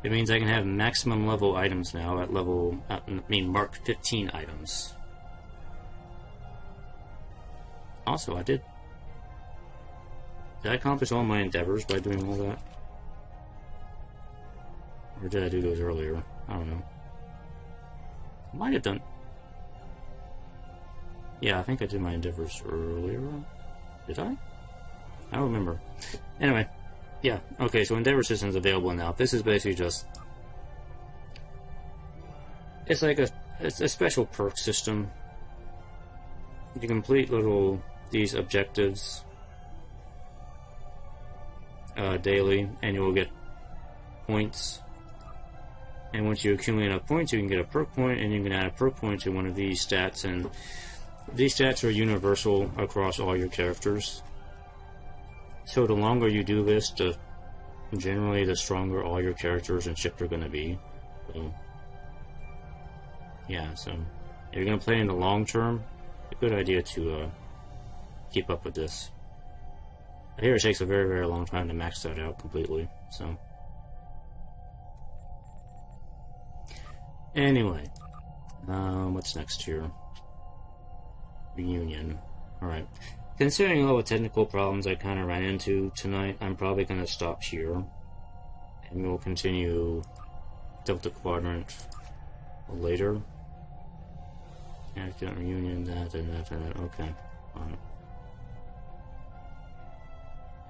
It means I can have maximum level items now at level, Mark 15 items. Also, did I accomplish all my endeavors by doing all that? Or did I do those earlier? I don't know. Might have done. Yeah, I think I did my endeavors earlier. Did I? I don't remember. Anyway, yeah. Okay, so Endeavor System is available now. This is basically just... It's like it's a special perk system. You complete these objectives daily, and you will get points. And once you accumulate enough points, you can get a perk point, and you can add a perk point to one of these stats. And these stats are universal across all your characters. So the longer you do this, generally the stronger all your characters and ships are going to be. So, yeah, so if you're going to play in the long term, it's a good idea to keep up with this. I hear it takes a very, very long time to max that out completely, so. Anyway, what's next here? Reunion. Alright. Considering all the technical problems I kind of ran into tonight, I'm probably going to stop here. And we'll continue Delta Quadrant later. Accident reunion, that. Okay. Alright.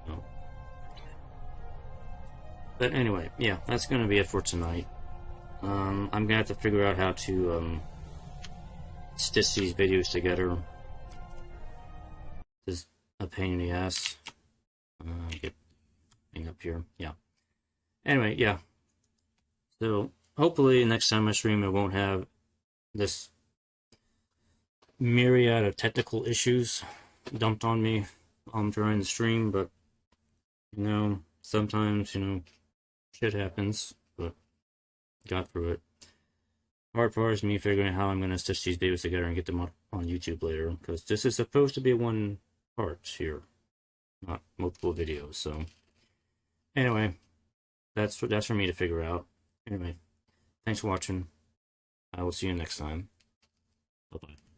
Oh. But anyway, yeah, that's going to be it for tonight. I'm going to have to figure out how to stitch these videos together. This is a pain in the ass. Get thing up here. Yeah. Anyway, yeah. So, hopefully next time I stream I won't have this myriad of technical issues dumped on me during the stream, but, you know, sometimes, you know, shit happens, but got through it. Hard part is me figuring out how I'm going to stitch these babies together and get them up on YouTube later, because this is supposed to be one part here, not multiple videos, so anyway, that's for me to figure out. Anyway, thanks for watching. I will see you next time. Bye-bye.